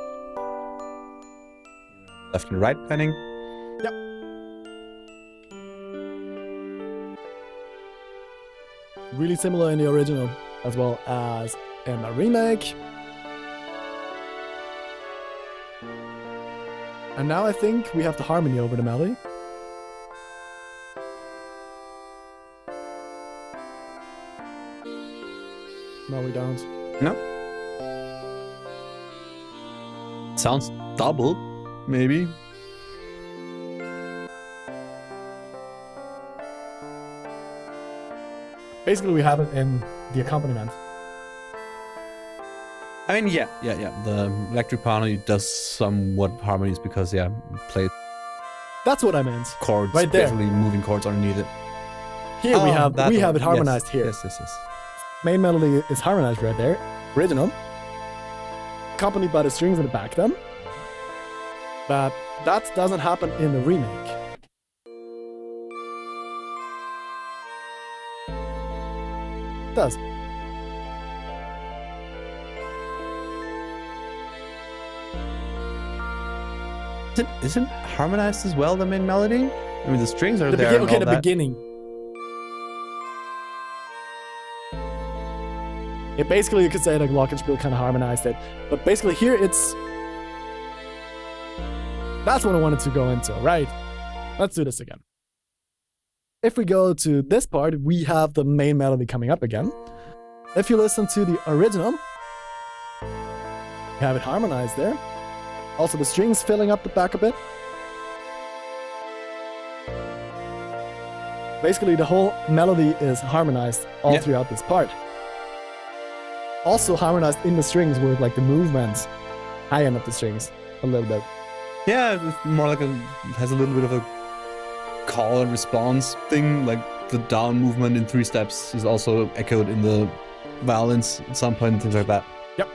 Left and right panning. Yep. Really similar in the original as well as in the remake. And now I think we have the harmony over the melody. No, we don't. No. Sounds double, maybe. Basically, we have it in the accompaniment. I mean, yeah. The electric piano does somewhat harmonies because, play That's what I meant. chords, Right there. basically moving chords underneath it. Here we have it harmonized yes, here. Yes. Main melody is harmonized right there. Original. Accompanied by the strings in the back then. But that doesn't happen in the remake. It does. Isn't harmonized as well the main melody? I mean, the strings are there. The beginning. Yeah, basically, you could say like Glockenspiel kind of harmonized it, but basically here it's. That's what I wanted to go into, right? Let's do this again. If we go to this part, we have the main melody coming up again. If you listen to the original, you have it harmonized there. Also, the strings filling up the back a bit. Basically, the whole melody is harmonized all throughout this part. Also harmonized in the strings with like the movements, high end of the strings a little bit. Yeah, it's more like it has a little bit of a call and response thing. Like the down movement in 3 steps is also echoed in the violins at some point and things like that. Yep.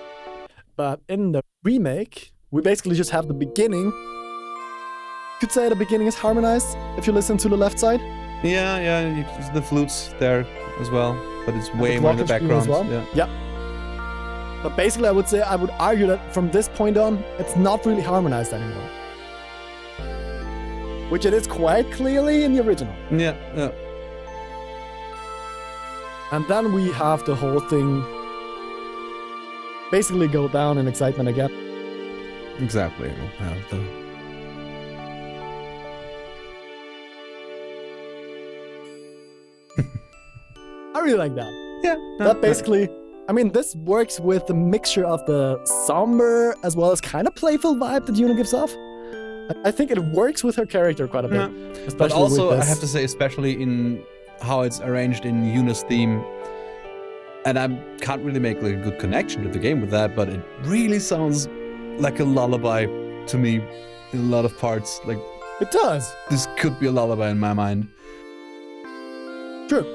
But in the remake, we basically just have the beginning. You could say the beginning is harmonized if you listen to the left side. Yeah, the flute's there as well, but it's way more in the background. As well. Yeah. But basically, I would argue that from this point on, it's not really harmonized anymore. Which it is quite clearly in the original. Yeah. And then we have the whole thing basically go down in excitement again. Exactly. I really like that. Yeah. That basically, I mean, this works with the mixture of the somber as well as kind of playful vibe that Yuna gives off. I think it works with her character quite a bit. Especially but also, with I this. have to say, especially in how it's arranged in Yuna's theme, and I can't really make like a good connection to the game with that, but it really sounds like a lullaby to me in a lot of parts. Like it does. This could be a lullaby in my mind. True.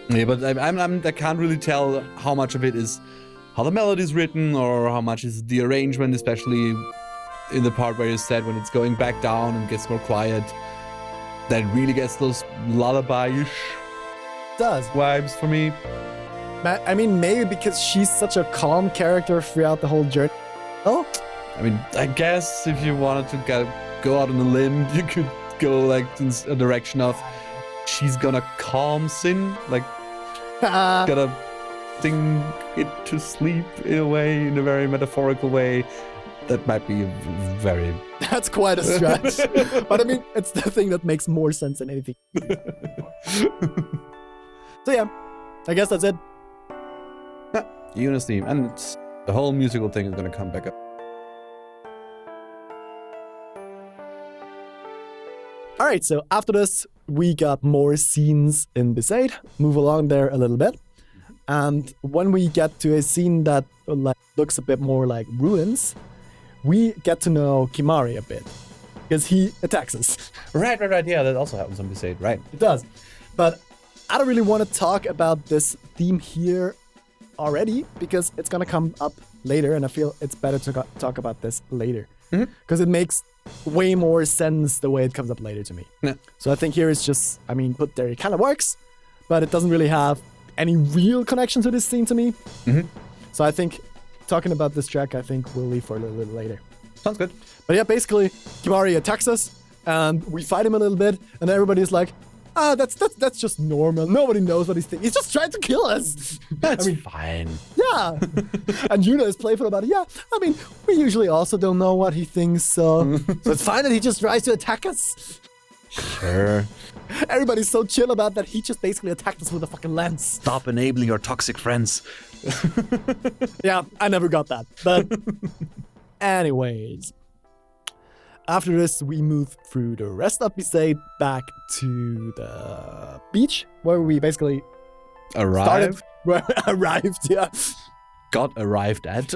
Yeah, but I can't really tell how much of it is how the melody is written or how much is the arrangement, especially in the part where you said when it's going back down and gets more quiet, that really gets those lullaby-ish vibes for me. I mean, maybe because she's such a calm character throughout the whole journey. Oh, I mean, I guess if you wanted to go out on a limb, you could go like in a direction of she's gonna calm Sin, like gonna sing it to sleep in a very metaphorical way. That might be very... That's quite a stretch. But I mean, it's the thing that makes more sense than anything. So yeah, I guess that's it. Yuna's theme, and the whole musical thing is gonna come back up. Alright, so after this, we got more scenes in Besaid. Move along there a little bit. And when we get to a scene that looks a bit more like ruins, we get to know Kimari a bit. Because he attacks us. Right. Yeah, that also happens on Besaid, right? It does. But I don't really want to talk about this theme here already, because it's going to come up later, and I feel it's better to talk about this later. Because it makes way more sense the way it comes up later to me. Yeah. So I think here it's just, I mean, put there, it kind of works, but it doesn't really have any real connection to this scene to me. So I think talking about this track, I think we'll leave for a little bit later. Sounds good. But yeah, basically, Kimari attacks us, and we fight him a little bit, and everybody's like, that's just normal. Nobody knows what he's thinking. He's just trying to kill us. That's fine. Yeah. And Yuna is playful about it. Yeah, I mean, we usually also don't know what he thinks, so it's fine that he just tries to attack us. Sure. Everybody's so chill about that. He just basically attacked us with a fucking lance. Stop enabling your toxic friends. Yeah, I never got that. But anyways. after this, we move through the rest of Besaid back to the beach, where we basically Arrived? arrived, yeah. Got arrived at.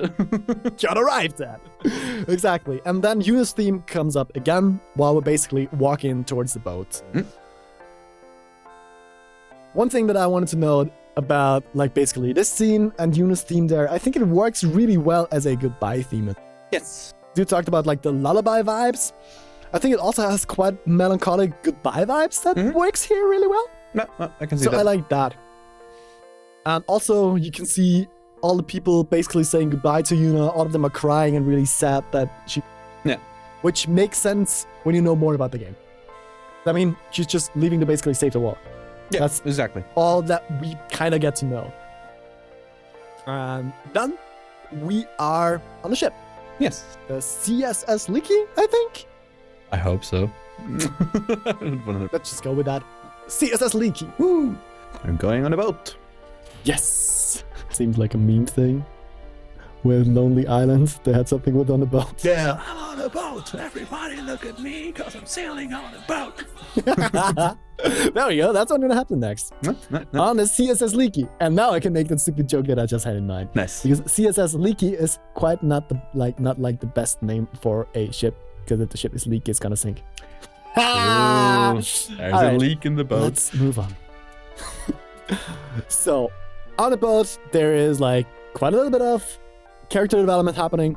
Got arrived at. Exactly. And then Yuna's theme comes up again while we're basically walking towards the boat. One thing that I wanted to note about, like, basically this scene and Yuna's theme there, I think it works really well as a goodbye theme. Yes. You talked about, like, the lullaby vibes. I think it also has quite melancholic goodbye vibes that works here really well. No, I can see that. So I like that. And also, you can see all the people basically saying goodbye to Yuna. All of them are crying and really sad that she... Yeah. Which makes sense when you know more about the game. I mean, she's just leaving to basically save the world. Yeah, that's exactly all that we kind of get to know. And then we are on the ship. Yes. The CSS Leaky, I think? I hope so. Let's just go with that. CSS Leaky. Woo! I'm going on a boat. Yes! Seems like a meme thing. With Lonely Islands, they had something with on the boat. Yeah, I'm on a boat. Everybody look at me because I'm sailing on a boat. There we go. That's what's gonna happen next. No. On the CSS Leaky. And now I can make that stupid joke that I just had in mind. Nice. Because CSS Leaky is quite not like the best name for a ship. Because if the ship is leaky, it's gonna sink. There's a leak in the boat. Let's move on. So, on the boat, there is like quite a little bit of character development happening.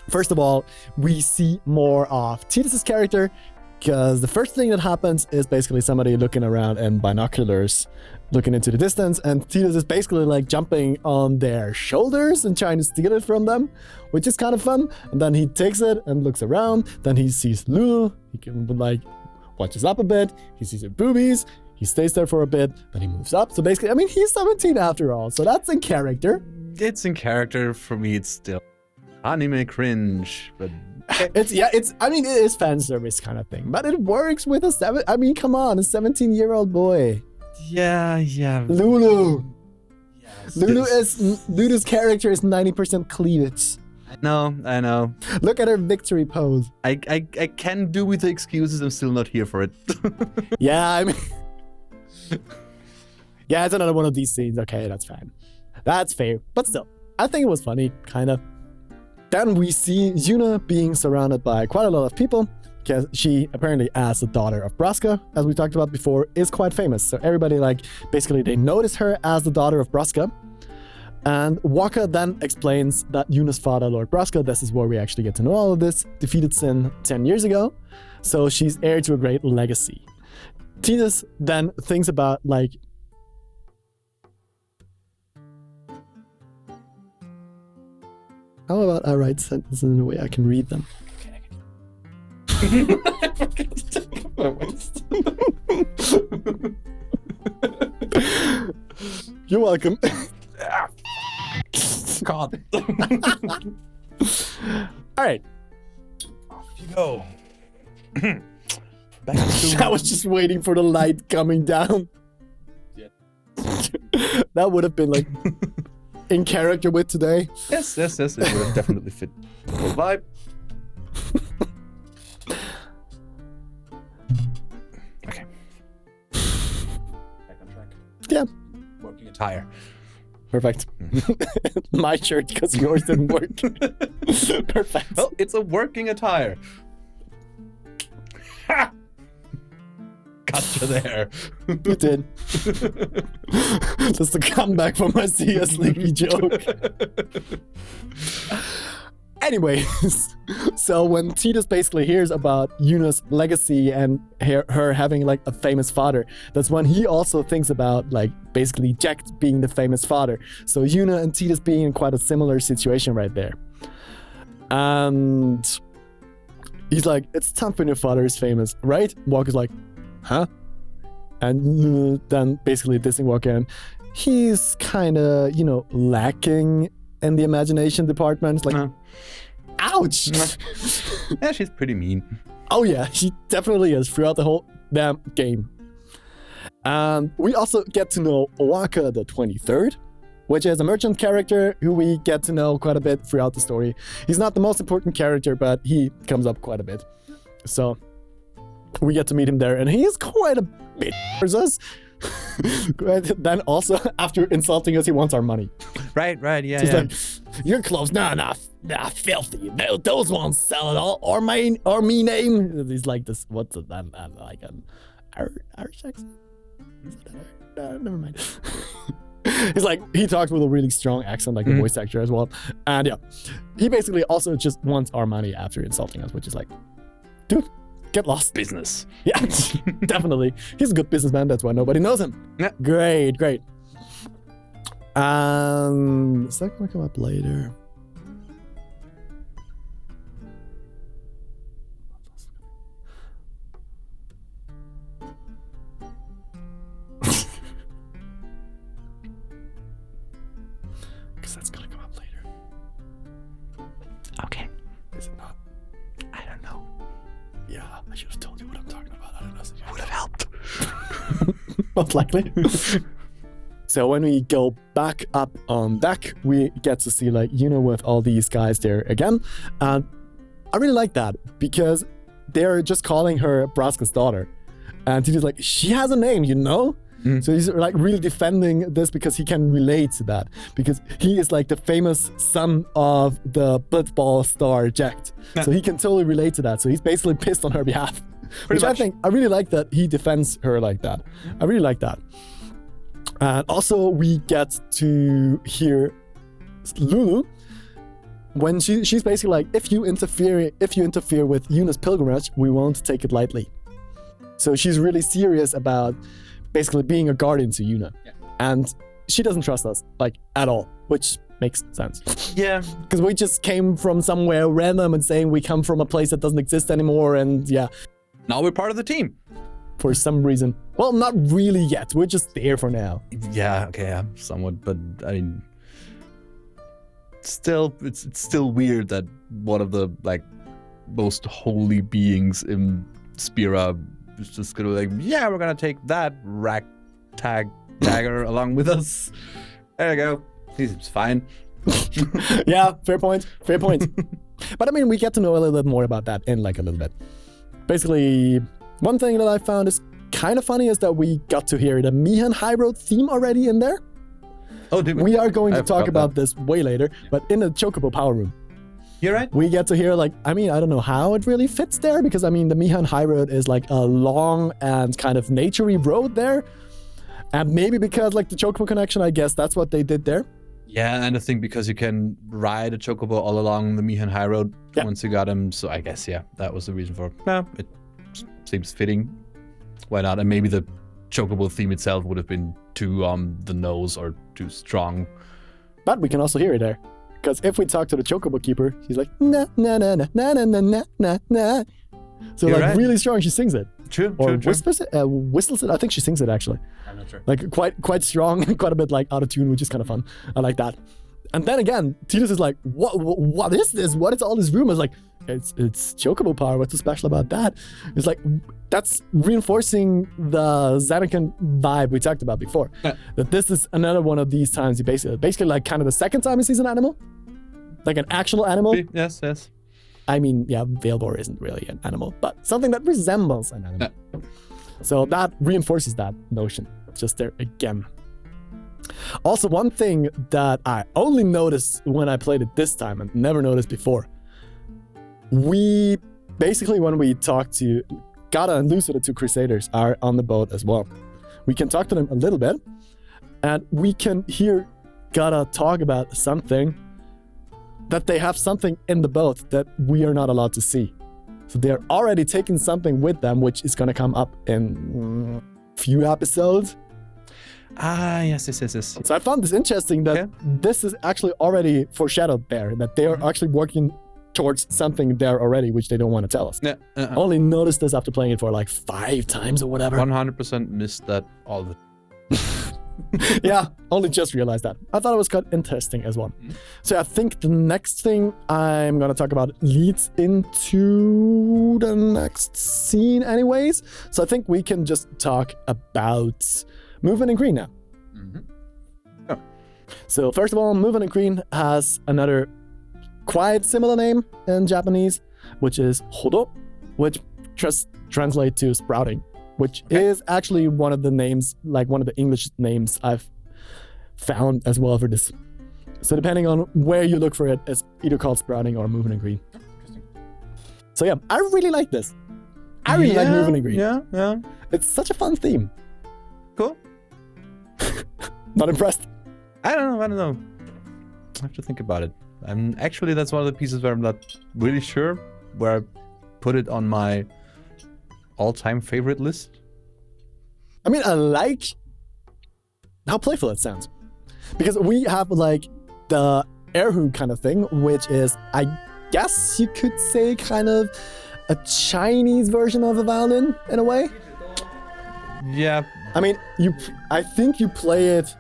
First of all, we see more of Tidus's character, because the first thing that happens is basically somebody looking around in binoculars, looking into the distance, and Tidus is basically like jumping on their shoulders and trying to steal it from them, which is kind of fun. And then he takes it and looks around. Then he sees Lulu. He can like watches up a bit. He sees her boobies. He stays there for a bit. Then he moves up. So basically, I mean, he's 17 after all. So that's in character. It's in character. For me, it's still anime cringe, but I mean, it is fan service kind of thing, but it works with come on, a 17-year-old boy. Yeah. Lulu. Lulu's character is 90% cleavage. I know. Look at her victory pose. I can do with the excuses. I'm still not here for it. Yeah, I mean, yeah, it's another one of these scenes. Okay, that's fine. That's fair, but still, I think it was funny, kind of. Then we see Yuna being surrounded by quite a lot of people, because she apparently, as the daughter of Braska, as we talked about before, is quite famous. So everybody, like, basically they notice her as the daughter of Braska. And Waka then explains that Yuna's father, Lord Braska, this is where we actually get to know all of this, defeated Sin 10 years ago. So she's heir to a great legacy. Tidus then thinks about, like, how about I write sentences in a way I can read them? You're welcome. God. All right. Off you go. Back I to was just waiting for the light coming down. Yeah. That would have been like in character with today. Yes. It would have definitely fit the whole vibe. Okay. Back on track. Yeah. Working a tire. Perfect. My shirt, because yours didn't work. Perfect. Well, it's a working attire. Ha! Gotcha there. You did. Just a comeback from my CS Leaky joke. Anyways, so when Tidus basically hears about Yuna's legacy and her having like a famous father, that's when he also thinks about like basically Jekkt being the famous father. So Yuna and Tidus being in quite a similar situation right there. And he's like, it's time when your father is famous, right? Walker's like, huh? And then basically dissing Walker, and he's kind of, lacking in the imagination department. Like, ouch! Yeah, she's pretty mean. Oh yeah, she definitely is throughout the whole damn game. And we also get to know Owaka the 23rd, which is a merchant character who we get to know quite a bit throughout the story. He's not the most important character, but he comes up quite a bit. So we get to meet him there, and he's quite a bit towards us. Then also, after insulting us, he wants our money. Right, yeah. He's like, your clothes, nah, filthy. Those won't sell at all. Or me name. He's like this. What's it? Like an Irish accent. Never mind. He's like, he talks with a really strong accent, like the voice actor as well. And yeah, he basically also just wants our money after insulting us, which is like, dude, get lost. Business. Yeah, definitely. He's a good businessman. That's why nobody knows him. Yeah. Great. Is that gonna come up later? Because that's gonna come up later. Okay. Is it not? I don't know. Yeah, I should have told you what I'm talking about. I don't know. Would have helped. Most likely. So when we go back up on deck, we get to see like Yuna with all these guys there again. And I really like that because they're just calling her Braska's daughter. And he's like, she has a name, you know? So he's like really defending this because he can relate to that. Because he is like the famous son of the Blitzball star Jekkt. Yeah. So he can totally relate to that. So he's basically pissed on her behalf. Which I really like that he defends her like that. I really like that. And also we get to hear Lulu when she's basically like, if you interfere with Yuna's pilgrimage, we won't take it lightly. So she's really serious about basically being a guardian to Yuna. Yeah. And she doesn't trust us like at all, which makes sense. Yeah. Because we just came from somewhere random and saying we come from a place that doesn't exist anymore, and yeah. Now we're part of the team. For some reason. Well, not really yet. We're just there for now. Yeah, okay, yeah, somewhat, but I mean, still, it's still weird that one of the like most holy beings in Spira is just gonna like, yeah, we're gonna take that ragtag dagger along with us. There you go. He's fine. Yeah, fair point. But I mean, we get to know a little bit more about that in like a little bit. Basically, one thing that I found is kind of funny is that we got to hear the Mihan High Road theme already in there. Oh, did we? We are going to talk about this way later, but in the Chocobo Power Room. You're right. We get to hear like, I mean, I don't know how it really fits there because I mean, the Mihan High Road is like a long and kind of naturey road there. And maybe because like the Chocobo connection, I guess that's what they did there. Yeah, and I think because you can ride a Chocobo all along the Mihan High Road once you got him. So I guess, yeah, that was the reason for it. Yeah, it seems fitting. Why not? And maybe the Chocobo theme itself would have been too on the nose or too strong. But we can also hear it there. Because if we talk to the Chocobo keeper, he's like, na na na na na na na na na. So You're like right. really strong, she sings it. True. Whispers it, whistles it. I think she sings it actually. I'm not sure. Like quite strong, quite a bit like out of tune, which is kind of fun. I like that. And then again, Titus is like, what is this? What is all this rumors? Like, it's Chocobo power. What's so special about that? It's like, that's reinforcing the Zanarkand vibe we talked about before. Yeah. That this is another one of these times he basically like kind of the second time he sees an animal. Like an actual animal. Yes. I mean, yeah, Veilbor isn't really an animal, but something that resembles an animal. Yeah. So that reinforces that notion just there again. Also, one thing that I only noticed when I played it this time and never noticed before, we basically, when we talk to Gata and Lucio, the two Crusaders, are on the boat as well. We can talk to them a little bit, and we can hear Gata talk about something, that they have something in the boat that we are not allowed to see. So they're already taking something with them, which is going to come up in a few episodes. Ah, yes. So I found this interesting that this is actually already foreshadowed there, that they are actually working towards something there already, which they don't want to tell us. Yeah. I only noticed this after playing it for like 5 times or whatever. 100% missed that all the Yeah, only just realized that. I thought it was quite interesting as well. So I think the next thing I'm going to talk about leads into the next scene anyways. So I think we can just talk about Movement in Green now. Oh. So first of all, Movement in Green has another quite similar name in Japanese, which is Hodo, which translate to sprouting, which is actually one of the names, like one of the English names I've found as well for this. So depending on where you look for it, it's either called sprouting or moving in green. Interesting. So yeah, I really like this. I really like moving in green. Yeah. It's such a fun theme. Cool. Not impressed? I don't know. I have to think about it. Actually, that's one of the pieces where I'm not really sure where I put it on my all-time favorite list. I mean, I like how playful it sounds. Because we have like the erhu kind of thing, which is, I guess you could say, kind of a Chinese version of a violin in a way. Yeah. I mean, I think you play it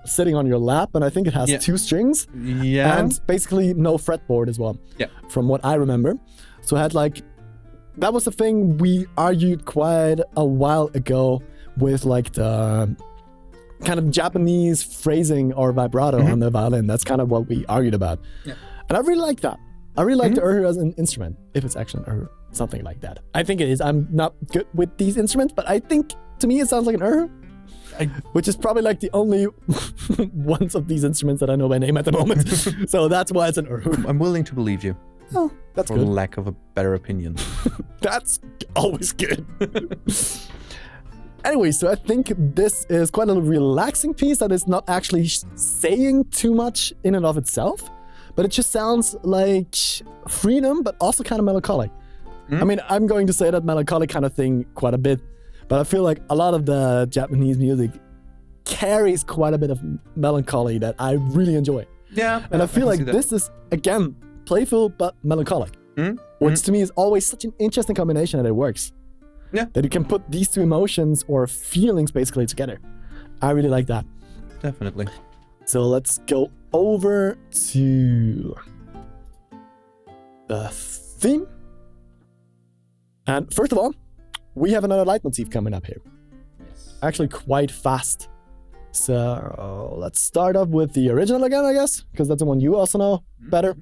sitting on your lap, and I think it has 2 strings. Yeah. And basically no fretboard as well. Yeah. From what I remember. So I had that was the thing we argued quite a while ago with like the kind of Japanese phrasing or vibrato on the violin. That's kind of what we argued about. Yeah. And I really like that. I really like the erhu as an instrument, if it's actually an erhu, something like that. I think it is. I'm not good with these instruments, but I think to me it sounds like an erhu, which is probably like the only ones of these instruments that I know by name at the moment. So that's why it's an erhu. I'm willing to believe you. Oh, that's for good. lack of a better opinion. That's always good. Anyway, so I think this is quite a relaxing piece that is not actually saying too much in and of itself, but it just sounds like freedom, but also kind of melancholic. I mean, I'm going to say that melancholic kind of thing quite a bit, but I feel like a lot of the Japanese music carries quite a bit of melancholy that I really enjoy. Yeah. And I feel like this is, again, playful but melancholic, which to me is always such an interesting combination that it works. Yeah. That you can put these 2 emotions or feelings basically together. I really like that. Definitely. So let's go over to the theme. And first of all, we have another leitmotif coming up here. Yes. Actually quite fast. So let's start off with the original again, I guess, because that's the one you also know better.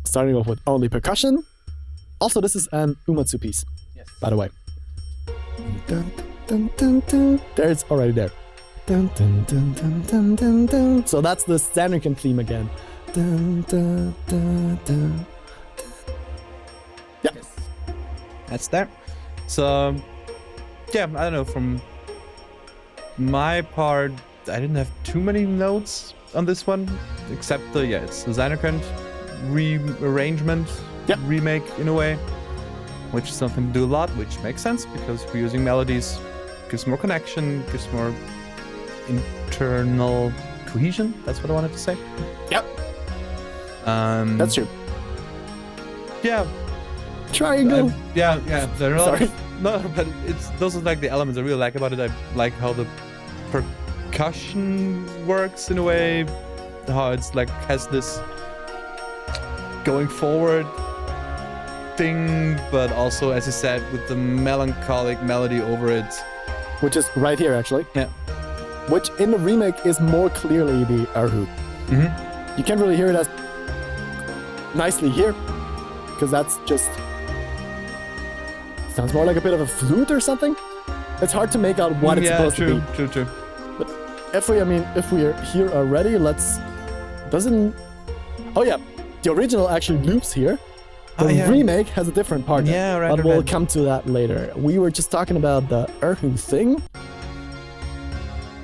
Starting off with only percussion. Also, this is an Uematsu piece, by the way. Dun, dun, dun, dun. There, it's already there. Dun, dun, dun, dun, dun, dun, dun. So that's the Zanarkand theme again. Dun, dun, dun, dun. Yeah. Yes. That's there. So, yeah, I don't know, from my part, I didn't have too many notes on this one, except it's the Zanarkand rearrangement, remake in a way, which is something to do a lot, which makes sense because reusing melodies gives more connection, gives more internal cohesion. That's what I wanted to say. Yep. That's true. Yeah. Triangle. Yeah. There are Sorry. No, but those are like the elements I really like about it. I like how the percussion works in a way, how it's like has this going forward thing, but also, as you said, with the melancholic melody over it. Which is right here, actually. Yeah. Which in the remake is more clearly the erhu. Mm-hmm. You can't really hear it as nicely here, because that's just sounds more like a bit of a flute or something. It's hard to make out what it's supposed to be. True. But if we're here already, oh yeah, the original actually loops here. The remake has a different part. Yeah, right. But we'll come to that later. We were just talking about the erhu thing.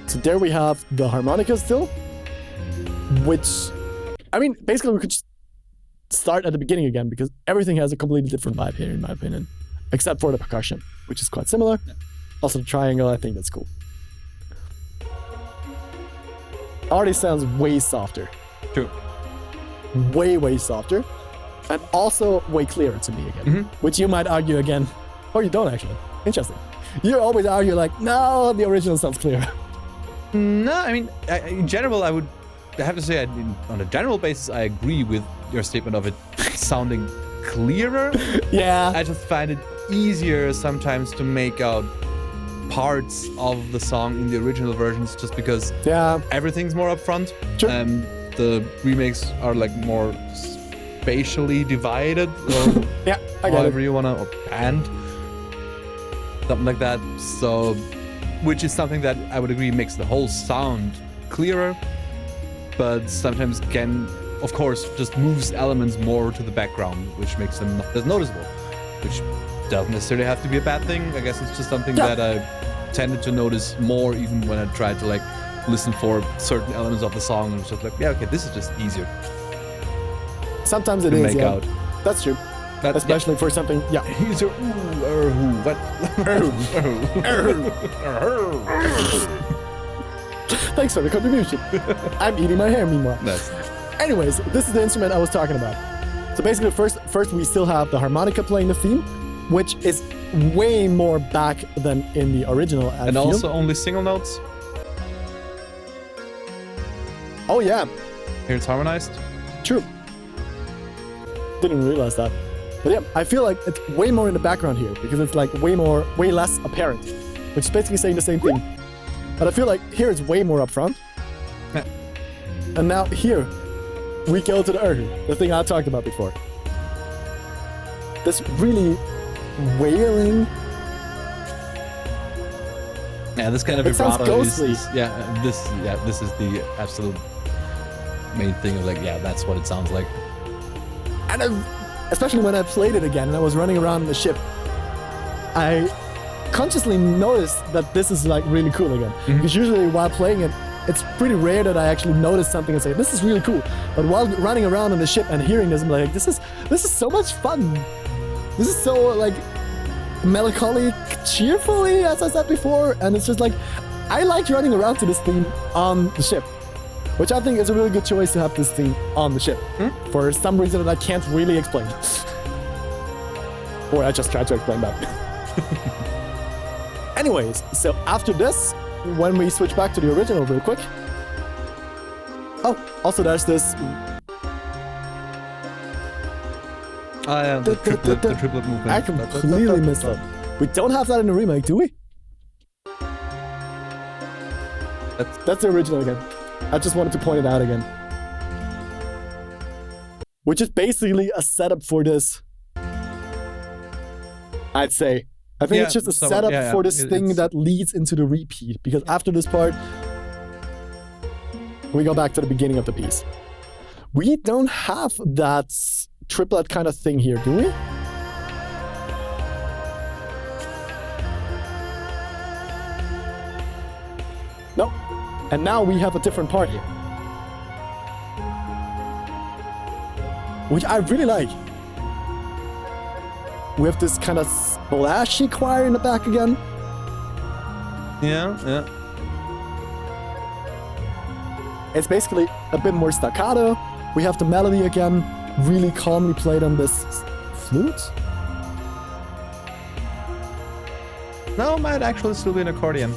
So there we have the harmonica still, which, I mean, basically we could just start at the beginning again because everything has a completely different vibe here, in my opinion, except for the percussion, which is quite similar. Yeah. Also the triangle, I think that's cool. Already sounds way softer. True. Way softer. And also way clearer to me again, which you might argue again, or you don't actually. Interesting. You always argue like, no, the original sounds clearer. No, I mean, in general, I have to say, on a general basis, I agree with your statement of it sounding clearer. Yeah. I just find it easier sometimes to make out parts of the song in the original versions just because everything's more upfront. Sure. And the remakes are like more spatially divided, or Yeah, I get however it. you wanna, or band, something like that. So, which is something that I would agree makes the whole sound clearer, but sometimes can, of course, just moves elements more to the background, which makes them not as noticeable, which doesn't necessarily have to be a bad thing. I guess it's just something Yeah. that I tended to notice more even when I tried to like listen for certain elements of the song. It was just like, yeah, okay, this is just easier Sometimes it to is, make yeah. out. That's true. But, Especially for something, yeah. He's your who, what? Thanks for the contribution. I'm eating my hair meanwhile. Nice. Anyways, this is the instrument I was talking about. So basically, first we still have the harmonica playing the theme, which is way more back than in the original. I And feel. also only single notes. Oh yeah, Here it's harmonized. true. Didn't realize that. But yeah, I feel like it's way more in the background here because it's like way less apparent, which is basically saying the same thing. But I feel like here it's way more up front. Yeah. And now here, we go to the the thing I talked about before. This really wailing. Yeah, this kind of It sounds vibrato ghostly. this is the absolute main thing of like, yeah, that's what it sounds like. And especially when I played it again and I was running around in the ship, I consciously noticed that this is like really cool again. Because usually while playing it, it's pretty rare that I actually notice something and say, this is really cool. But while running around in the ship and hearing this, I'm like, this is so much fun. This is so like melancholic, cheerfully, as I said before. And it's just like, I liked running around to this theme on the ship, which I think is a really good choice to have this theme on the ship for some reason that I can't really explain. Or I just tried to explain that. Anyways, so after this, when we switch back to the original real quick. Oh, also there's this. The triplet movement. I completely missed that. We don't have that in the remake, do we? That's the original again. I just wanted to point it out again. Which is basically a setup for this. I'd say. I think it's just a setup for this thing that leads into the repeat. Because after this part, we go back to the beginning of the piece. We don't have that triplet kind of thing here, do we? No. And now we have a different part here. Which I really like. We have this kind of splashy choir in the back again. Yeah. It's basically a bit more staccato. We have the melody again, really calmly played on this flute. No, it might actually still be an accordion.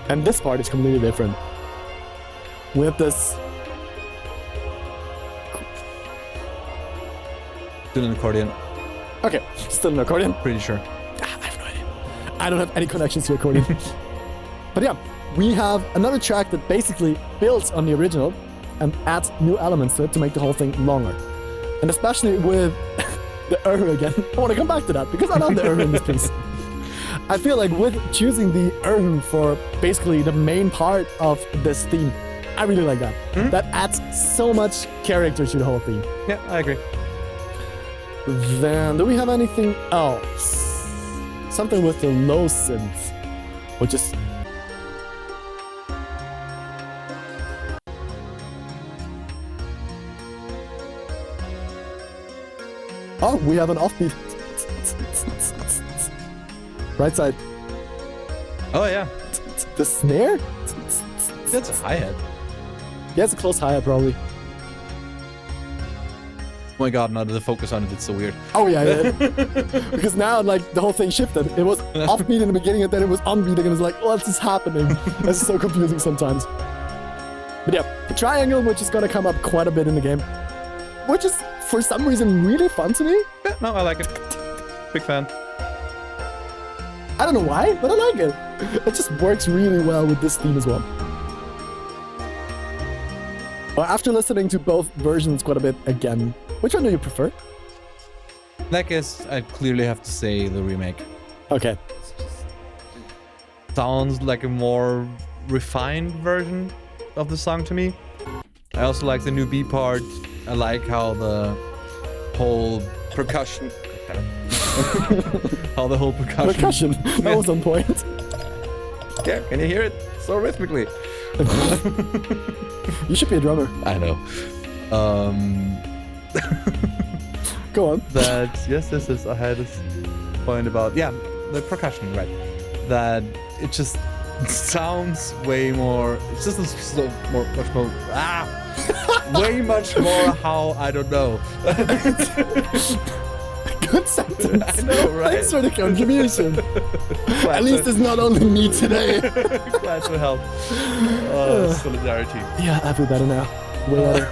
And this part is completely different. We have this. Still an accordion. Okay, still an accordion. Pretty sure. I have no idea. I don't have any connections to accordion. But yeah, we have another track that basically builds on the original and adds new elements to it to make the whole thing longer. And especially with the again. I want to come back to that because I love the in this piece. I feel like with choosing the for basically the main part of this theme, I really like that. That adds so much character to the whole theme. Yeah, I agree. Then, do we have anything else? Something with the low synth, which is... Oh, we have an offbeat. Right side. Oh, yeah. The snare? That's a hi-hat. Yeah, it's a close hi-hat, probably. Oh my god, now that the focus on it, it's so weird. Oh yeah. Because now, like, the whole thing shifted. It was offbeat in the beginning, and then it was onbeat, and it's like, what's this happening? This is so confusing sometimes. But yeah, the triangle, which is gonna come up quite a bit in the game, which is, for some reason, really fun to me. Yeah, no, I like it. Big fan. I don't know why, but I like it. It just works really well with this theme as well. Well, after listening to both versions quite a bit again, Which one do you prefer? I guess I'd clearly have to say the remake. Okay. Sounds like a more refined version of the song to me. I also like the new B part. I like how the whole percussion... how the whole percussion... That was on point. Yeah, can you hear it? So rhythmically. You should be a drummer. I know. Go on. Yes, I had this point about, the percussion, right? That it just sounds way more, it's just much more, way much more how, I don't know. Good sentence. I know, right? Thanks for the contribution. At least it's not only me today. Glad to help. Solidarity. Yeah, I feel better now. Way better.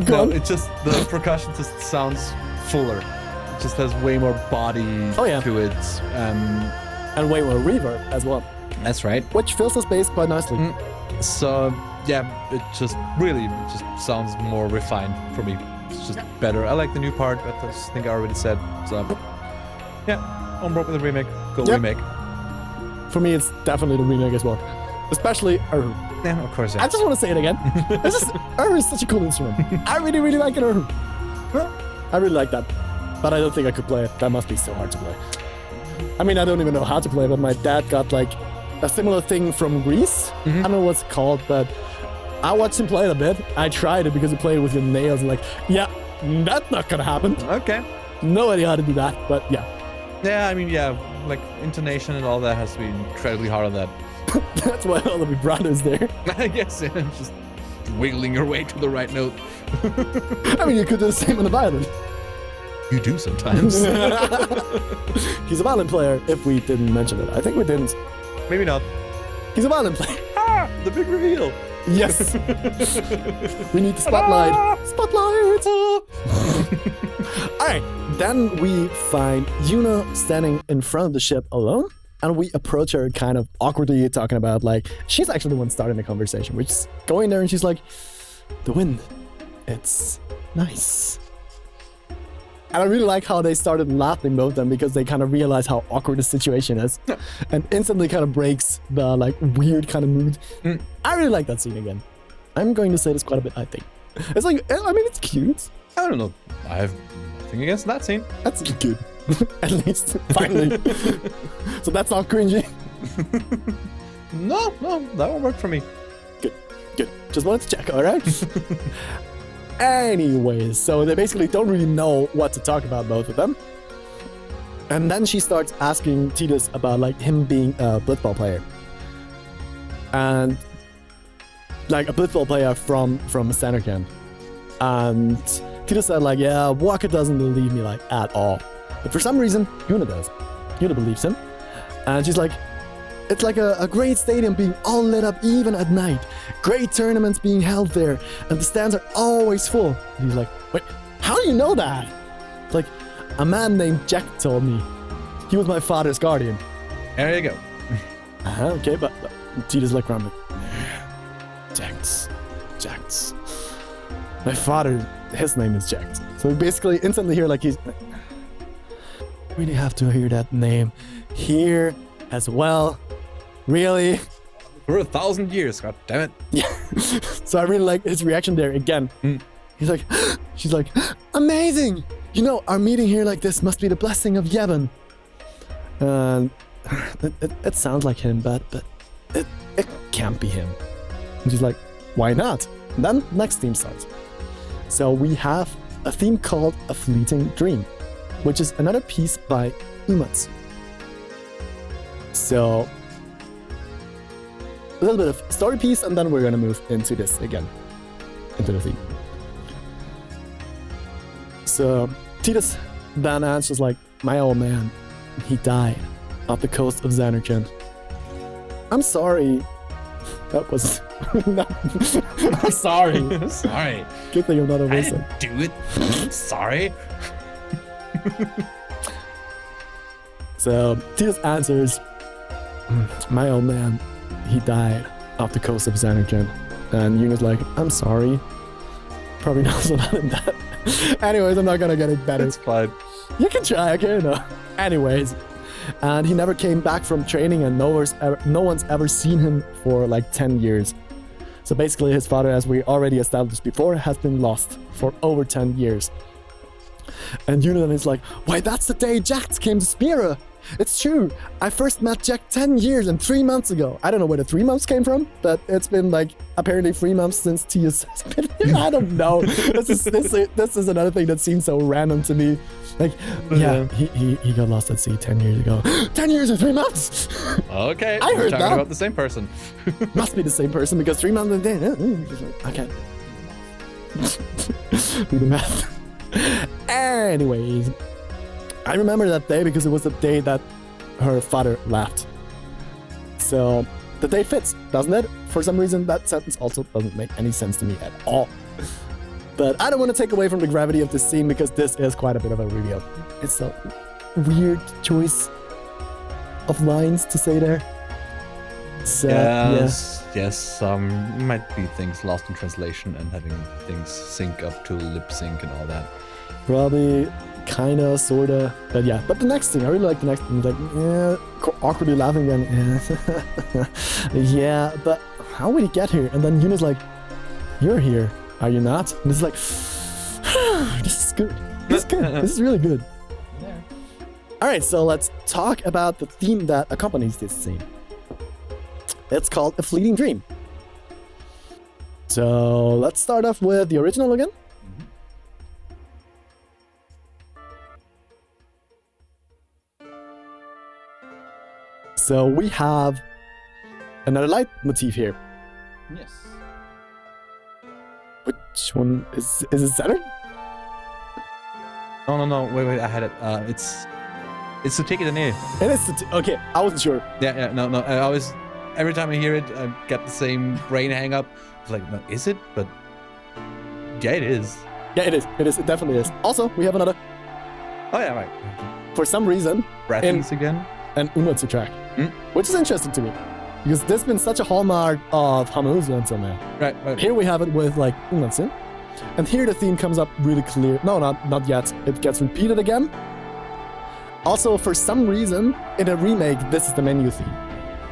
Go on. It just, the percussion just sounds fuller. It just has way more body to it. And way more reverb as well. That's right. Which fills the space quite nicely. So, it just sounds more refined for me. It's just better. I like the new part, but I just think I already said. So, on board with the remake. Go remake. For me, it's definitely the remake as well. Especially Erhu. Yeah, of course. Yeah. I just want to say it again. Erhu is such a cool instrument. I really, really like an Erhu. I really like that. But I don't think I could play it. That must be so hard to play. I mean, I don't even know how to play, but my dad got like a similar thing from Greece. I don't know what's called, but I watched him play it a bit. I tried it because he played it with your nails and like, that's not gonna happen. Okay. No idea how to do that, but yeah. Yeah, I mean, like intonation and all that has to be incredibly hard on that. That's why all of my brothers there. I guess, just wiggling your way to the right note. I mean, you could do the same on the violin. You do sometimes. He's a violin player, if we didn't mention it. I think we didn't. Maybe not. He's a violin player. The big reveal. Yes. We need the spotlight. Spotlight. All right. Then we find Yuna standing in front of the ship alone. And we approach her kind of awkwardly, talking about like, she's actually the one starting the conversation. We're just going there and she's like, the wind, it's nice. And I really like how they started laughing, both of them, because they kind of realize how awkward the situation is. And instantly kind of breaks the like weird kind of mood. I really like that scene again. I'm going to say this quite a bit, I think. It's like, I mean, it's cute. I don't know. I have nothing against that scene. That's good. At least, finally. So that's not cringy. No, that won't work for me. Good. Just wanted to check, all right? Anyways, so they basically don't really know what to talk about, both of them. And then she starts asking Titus about like him being a blitzball player. And like a blitzball player from Zanarkand. And Titus said like, yeah, Walker doesn't believe me like at all. But for some reason, Yuna does. Yuna believes him. And she's like, it's like a great stadium being all lit up even at night. Great tournaments being held there. And the stands are always full. And he's like, wait, how do you know that? It's like, a man named Jekkt told me. He was my father's guardian. There you go. Okay, but Titus like around me. Jekkt. My father, his name is Jekkt. So we basically instantly hear like he's... really have to hear that name here as well. Really? For 1,000 years, god damn it. Yeah. So I really like his reaction there again. He's like, she's like, amazing! You know, our meeting here like this must be the blessing of Yevon. And it sounds like him, but it can't be him. And she's like, why not? And then next theme starts. So we have a theme called A Fleeting Dream, which is another piece by Uematsu. So, a little bit of story piece, and then we're gonna move into this again, into the theme. So, Titus then answers like, my old man, he died off the coast of Zanarkand. I'm sorry. That was not... I'm sorry. Sorry. Good thing I'm not a I Wizard. didn't do it. I'm sorry. So Titus answers, my old man, he died off the coast of Zanarkand. And Yuna's like, I'm sorry. probably knows a lot in that. Anyways, I'm not gonna get it better. It's fine. You can try, okay? No. Anyways, and he never came back from training, and no one's ever seen him for like 10 years. So basically, his father, as we already established before, has been lost for over 10 years. And Yuna is like, why, that's the day Jekkt came to Spira. It's true. I first met Jekkt 10 years and 3 months ago. I don't know where the 3 months came from, but it's been like apparently 3 months since Tia's has been here. I don't know. This is another thing that seems so random to me. Like, yeah, he got lost at sea 10 years ago. 10 years and 3 months. Okay. I heard we're talking that. about the same person. Must be the same person because 3 months and then okay. Do the math. Anyways, I remember that day because it was the day that her father left. So the day fits, doesn't it? For some reason, that sentence also doesn't make any sense to me at all. But I don't want to take away from the gravity of this scene because this is quite a bit of a reveal. It's a weird choice of lines to say there. So, yes, might be things lost in translation and having things sync up to lip sync and all that. Probably, kinda, sorta, but yeah. But the next thing, I really like the next thing. Like, yeah, awkwardly laughing again. Yeah, but how would he get here? And then Yuna's like, you're here, are you not? And it's like, this is good. This is good. This is really good. Yeah. All right, so let's talk about the theme that accompanies this scene. It's called A Fleeting Dream. So let's start off with the original again. So we have another light motif here. Yes. Which one is it centered? No. Wait. I had it. It's to take it in here. It is okay. I wasn't sure. Yeah. No. I always, every time I hear it, I get the same brain hang up. It's like, no, is it? But yeah, it is. Yeah, it is. It is. It definitely is. Also, we have another. Oh yeah, right. For some reason, Breathies again. An Uematsu track, which is interesting to me because this has been such a hallmark of Hamahuzu until now. Right. Here we have it with like Uematsu, and here the theme comes up really clear. No, not yet. It gets repeated again. Also, for some reason, in a remake, this is the menu theme.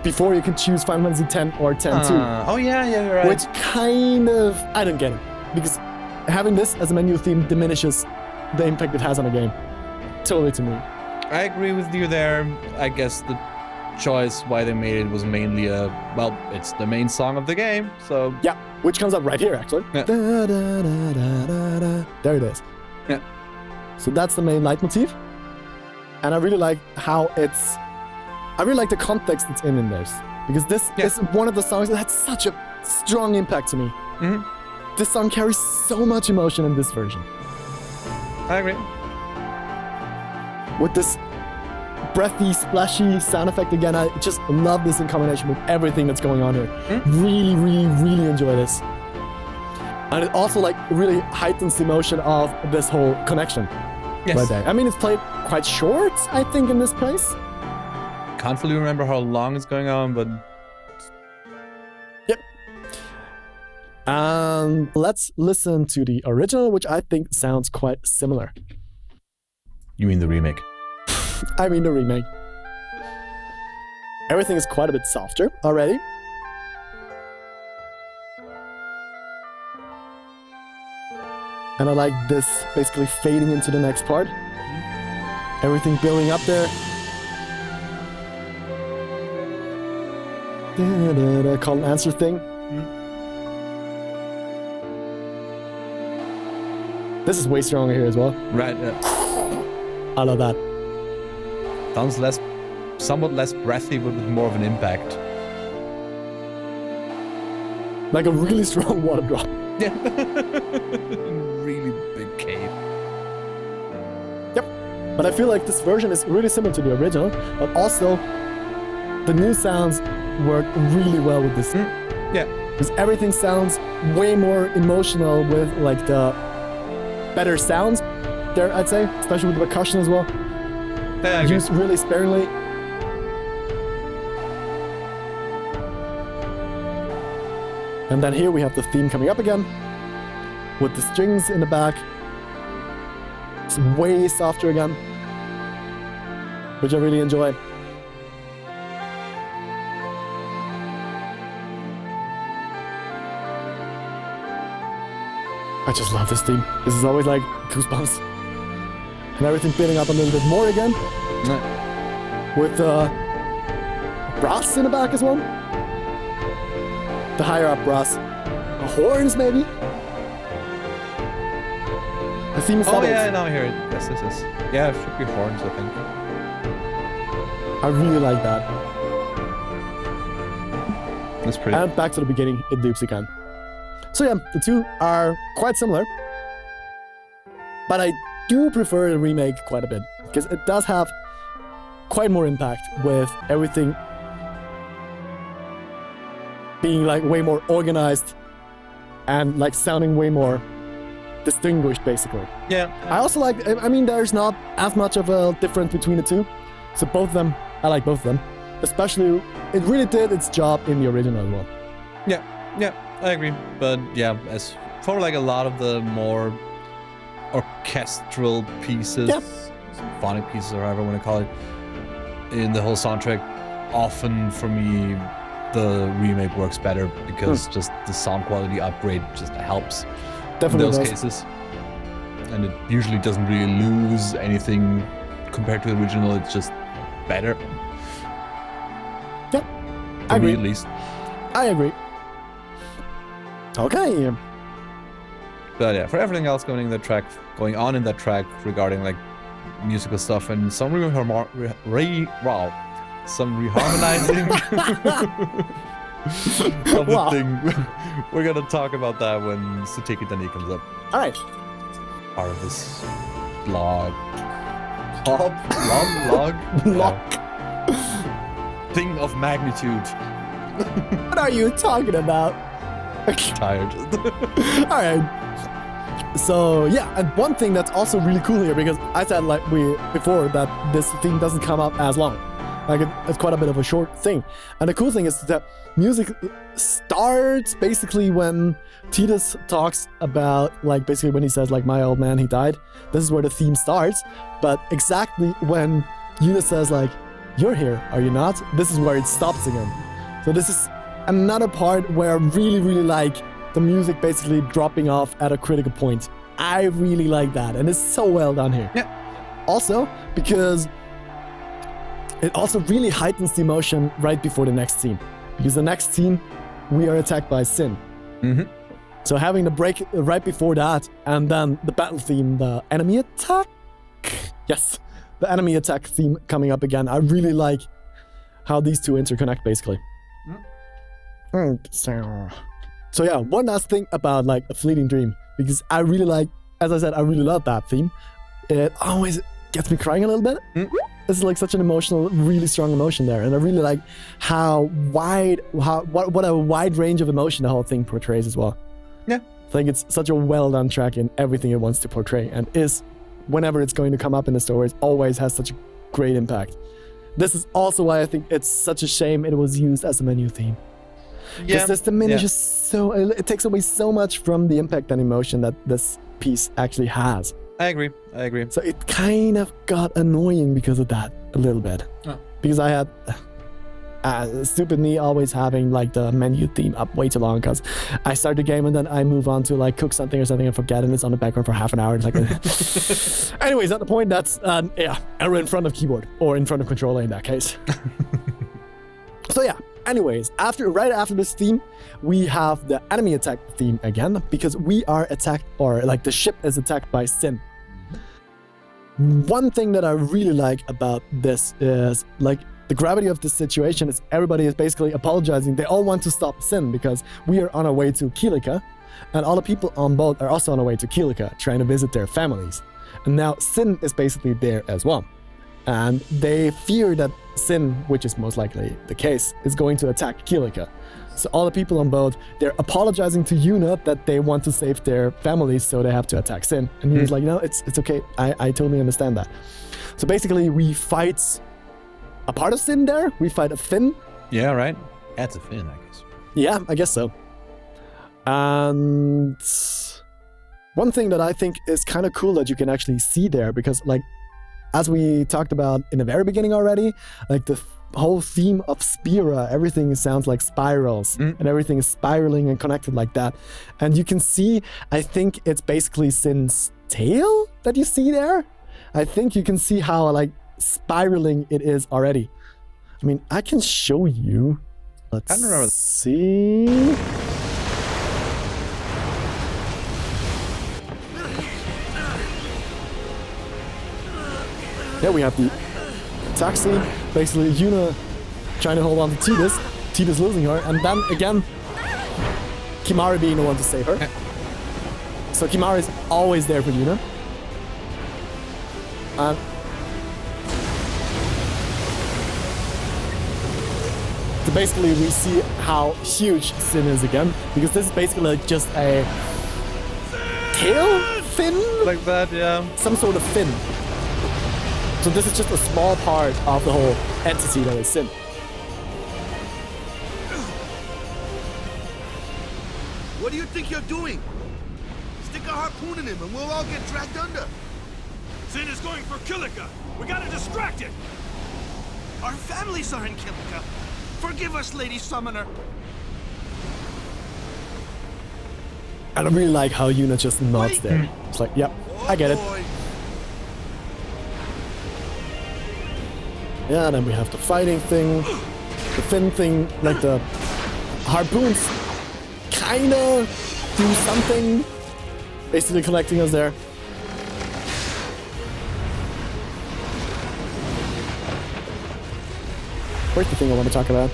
Before you can choose Final Fantasy X or X-2. Oh yeah, you're right. Which kind of, I don't get it because having this as a menu theme diminishes the impact it has on a game. Totally to me. I agree with you there. I guess the choice why they made it was mainly it's the main song of the game, so... Yeah, which comes up right here, actually. Yeah. Da, da, da, da, da, da. There it is. Yeah. So that's the main leitmotif. And I really like how it's... I really like the context it's in this. Because this is one of the songs that had such a strong impact to me. Mm-hmm. This song carries so much emotion in this version. I agree. With this breathy, splashy sound effect again, I just love this in combination with everything that's going on here. Really, really, really enjoy this. And it also like really heightens the emotion of this whole connection. Yes. Right there. I mean, it's played quite short, I think, in this place. Can't fully remember how long it's going on, but... Yep. Let's listen to the original, which I think sounds quite similar. You mean the remake? I mean the remake. Everything is quite a bit softer already. And I like this basically fading into the next part. Everything building up there. The call and answer thing. This is way stronger here as well. Right. I love that. Sounds somewhat less breathy, but with more of an impact. Like a really strong water drop. Yeah. Really big cave. Yep. But I feel like this version is really similar to the original, but also the new sounds work really well with this. Yeah. Because everything sounds way more emotional with like the better sounds there, I'd say, especially with the percussion as well. Yeah, Used really sparingly. And then here we have the theme coming up again. with the strings in the back. It's way softer again, which I really enjoy. I just love this theme. This is always like goosebumps. And everything building up a little bit more again. With brass in the back as well. The higher up brass. Horns maybe? The theme is Oh yeah, now I hear it. Yes, this is. Yeah, it should be horns, I think. I really like that. That's pretty. And back to the beginning, it loops again. So yeah, the two are quite similar. But I do prefer the remake quite a bit. Because it does have quite more impact with everything being like way more organized and like sounding way more distinguished basically. Yeah. I also like, I mean, there's not as much of a difference between the two. So both of them, I like both of them. Especially, it really did its job in the original as well. Yeah, I agree. But yeah, as for like a lot of the more orchestral pieces, symphonic pieces or however you want to call it, in the whole soundtrack, often for me, the remake works better because just the sound quality upgrade just helps Definitely in those does. cases. And it usually doesn't really lose anything compared to the original, it's just better. Yeah, For I me agree. at least. I agree. Okay. But yeah, for everything else going on in that track regarding like musical stuff and some some reharmonizing of the Wow. thing. We're gonna talk about that when Suteki Dani comes up. All right. Part of this blog. Blog? Block. Thing of magnitude. What are you talking about? Tired. All right. So yeah, and one thing that's also really cool here, because I said like before that this theme doesn't come up as long. Like it's quite a bit of a short thing. And the cool thing is that music starts basically when Titus talks about, like, basically when he says like, my old man, he died. This is where the theme starts. But exactly when Yuna says like, you're here, are you not? This is where it stops again. So this is another part where I really, really like the music basically dropping off at a critical point. I really like that. And it's so well done here. Yeah. Also, because it also really heightens the emotion right before the next scene. Because the next scene, we are attacked by Sin. Mm-hmm. So having the break right before that, and then the battle theme, the enemy attack. Yes, the enemy attack theme coming up again. I really like how these two interconnect, basically. So yeah, one last thing about like A Fleeting Dream, because I really like, as I said, I really love that theme. It always gets me crying a little bit. It's like such an emotional, really strong emotion there, and I really like what a wide range of emotion the whole thing portrays as well. Yeah, I think it's such a well done track in everything it wants to portray, and is, whenever it's going to come up in the stories, always has such a great impact. This is also why I think it's such a shame it was used as a menu theme. Because this diminishes so, it takes away so much from the impact and emotion that this piece actually has. I agree. So it kind of got annoying because of that a little bit. Oh. Because I had stupid me always having like the menu theme up way too long, because I start the game and then I move on to like cook something or something and forget, and it's on the background for half an hour. It's like, anyways, at the point that's error in front of keyboard or in front of controller in that case. So yeah. Anyways, right after this theme, we have the enemy attack theme again, because we are attacked, or like the ship is attacked by Sin. One thing that I really like about this is like the gravity of the situation is everybody is basically apologizing. They all want to stop Sin because we are on our way to Kilika, and all the people on board are also on their way to Kilika trying to visit their families. And now Sin is basically there as well. And they fear that Sin, which is most likely the case, is going to attack Kilika. So all the people on board, they're apologizing to Yuna that they want to save their families, so they have to attack Sin. And Yuna's like, no, it's okay. I totally understand that. So basically, we fight a part of Sin there. We fight a Finn. Yeah, right. That's a Finn, I guess. Yeah, I guess so. And one thing that I think is kind of cool that you can actually see there, because like, as we talked about in the very beginning already, like the whole theme of Spira, everything sounds like spirals and everything is spiraling and connected like that. And you can see, I think it's basically Sin's tail that you see there. I think you can see how like spiraling it is already. I mean, I can show you. Let's see. Yeah, we have the attack scene. Basically, Yuna trying to hold on to Tidus. Tidus losing her. And then again, Kimahri being the one to save her. So Kimahri is always there for Yuna. And so basically, we see how huge Sin is again. Because this is basically like just a tail fin? Like that, yeah. Some sort of fin. So this is just a small part of the whole entity that is Sin. What do you think you're doing? Stick a harpoon in him and we'll all get dragged under. Sin is going for Kilika. We gotta distract it. Our families are in Kilika. Forgive us, Lady Summoner. And I really like how Yuna just nods there. It's like, yep, I get it. Boy. Yeah, and then we have the fighting thing, the fin thing, like the harpoons kinda do something, basically collecting us there. Where's the thing I want to talk about?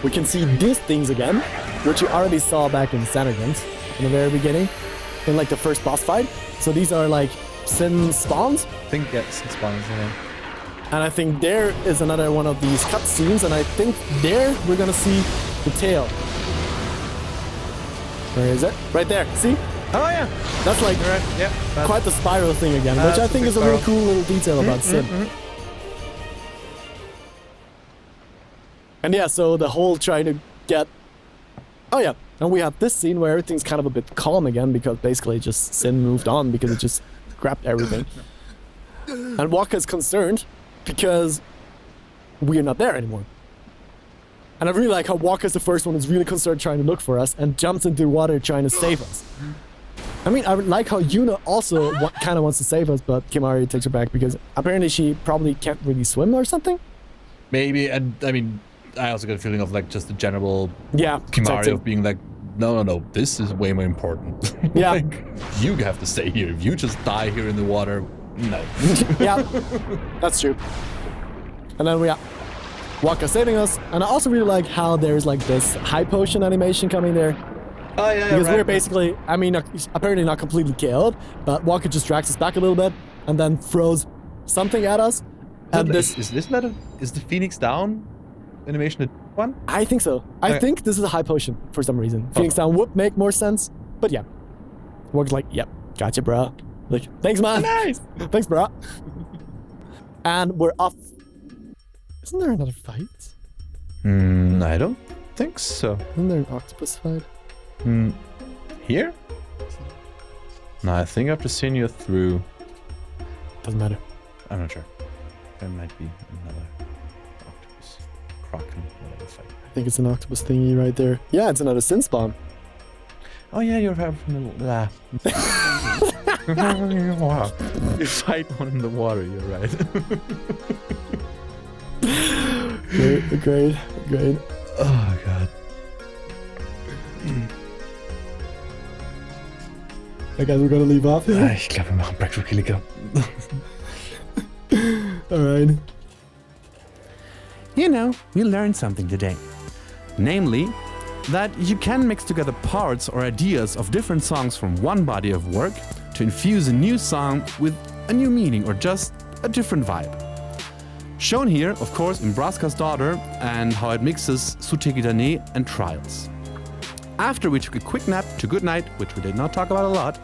We can see these things again, which you already saw back in Zanarkand in the very beginning, in like the first boss fight. So these are like Sin spawns. I think yes, it spawns, yeah. And I think there is another one of these cutscenes, and I think there we're gonna see the tail. Where is it? Right there, see? Oh yeah! That's like You're right, yeah. That's quite the spiral thing again, which I that's think a is a big really spiral. cool little detail about Sin. And yeah, so the whole trying to get... Oh yeah, and we have this scene where everything's kind of a bit calm again, because basically just Sin moved on because it just grabbed everything. And Wakka's concerned because we're not there anymore. And I really like how Wakka's the first one who's really concerned trying to look for us and jumps into the water trying to save us. I mean, I like how Yuna also kind of wants to save us, but Kimahri takes her back because apparently she probably can't really swim or something. maybe, and I mean, I also get a feeling of like just the general Kimahri protecting. of being like, no, this is way more important. Yeah. Like, you have to stay here. If you just die here in the water, no. Yeah, that's true. And then we have Wakka saving us, and I also really like how there's like this high potion animation coming there. Oh yeah, Because right. we're basically, I mean, apparently not completely killed, but Wakka just drags us back a little bit and then throws something at us. And this, is the Phoenix down animation a one? I think so. I Okay. think this is a high potion for some reason. Phoenix down would make more sense, but yeah. Wakka's like, yep, gotcha, bro. Like, thanks, man. Nice. Thanks, bro. And we're off. Isn't there another fight? I don't think so. Isn't there an octopus fight? Here? No, I think I've just seen you through. Doesn't matter. I'm not sure. There might be another octopus, kraken, whatever fight. I think it's an octopus thingy right there. Yeah, it's another sin spawn. Oh yeah, you're from the. You fight one in the water. You're right. Great. Oh god. I guess we're gonna leave off here. Ich glaube, wir machen Break for Kilika. Alright. You know, we learned something today. Namely, that you can mix together parts or ideas of different songs from one body of work to infuse a new song with a new meaning or just a different vibe. Shown here, of course, in Braska's Daughter and how it mixes Sutekidane and Trials. After we took a quick nap to good night, which we did not talk about a lot,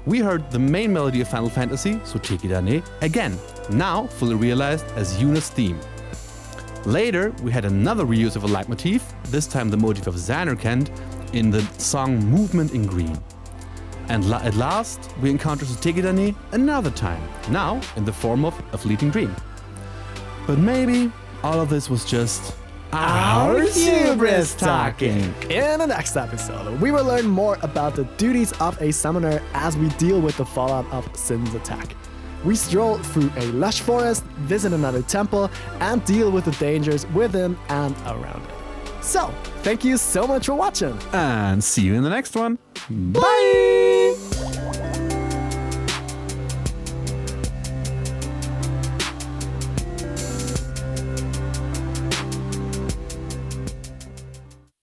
we heard the main melody of Final Fantasy, Sotekidane, again, now fully realized as Yuna's theme. Later, we had another reuse of a leitmotif, this time the motif of Zanarkand, in the song Movement in Green. And at last, we encountered Sotekidane another time, now in the form of a fleeting dream. But maybe all of this was just Our hubris talking. In the next episode, we will learn more about the duties of a summoner as we deal with the fallout of Sin's attack. We stroll through a lush forest, visit another temple, and deal with the dangers within and around it. So, thank you so much for watching. and see you in the next one. Bye!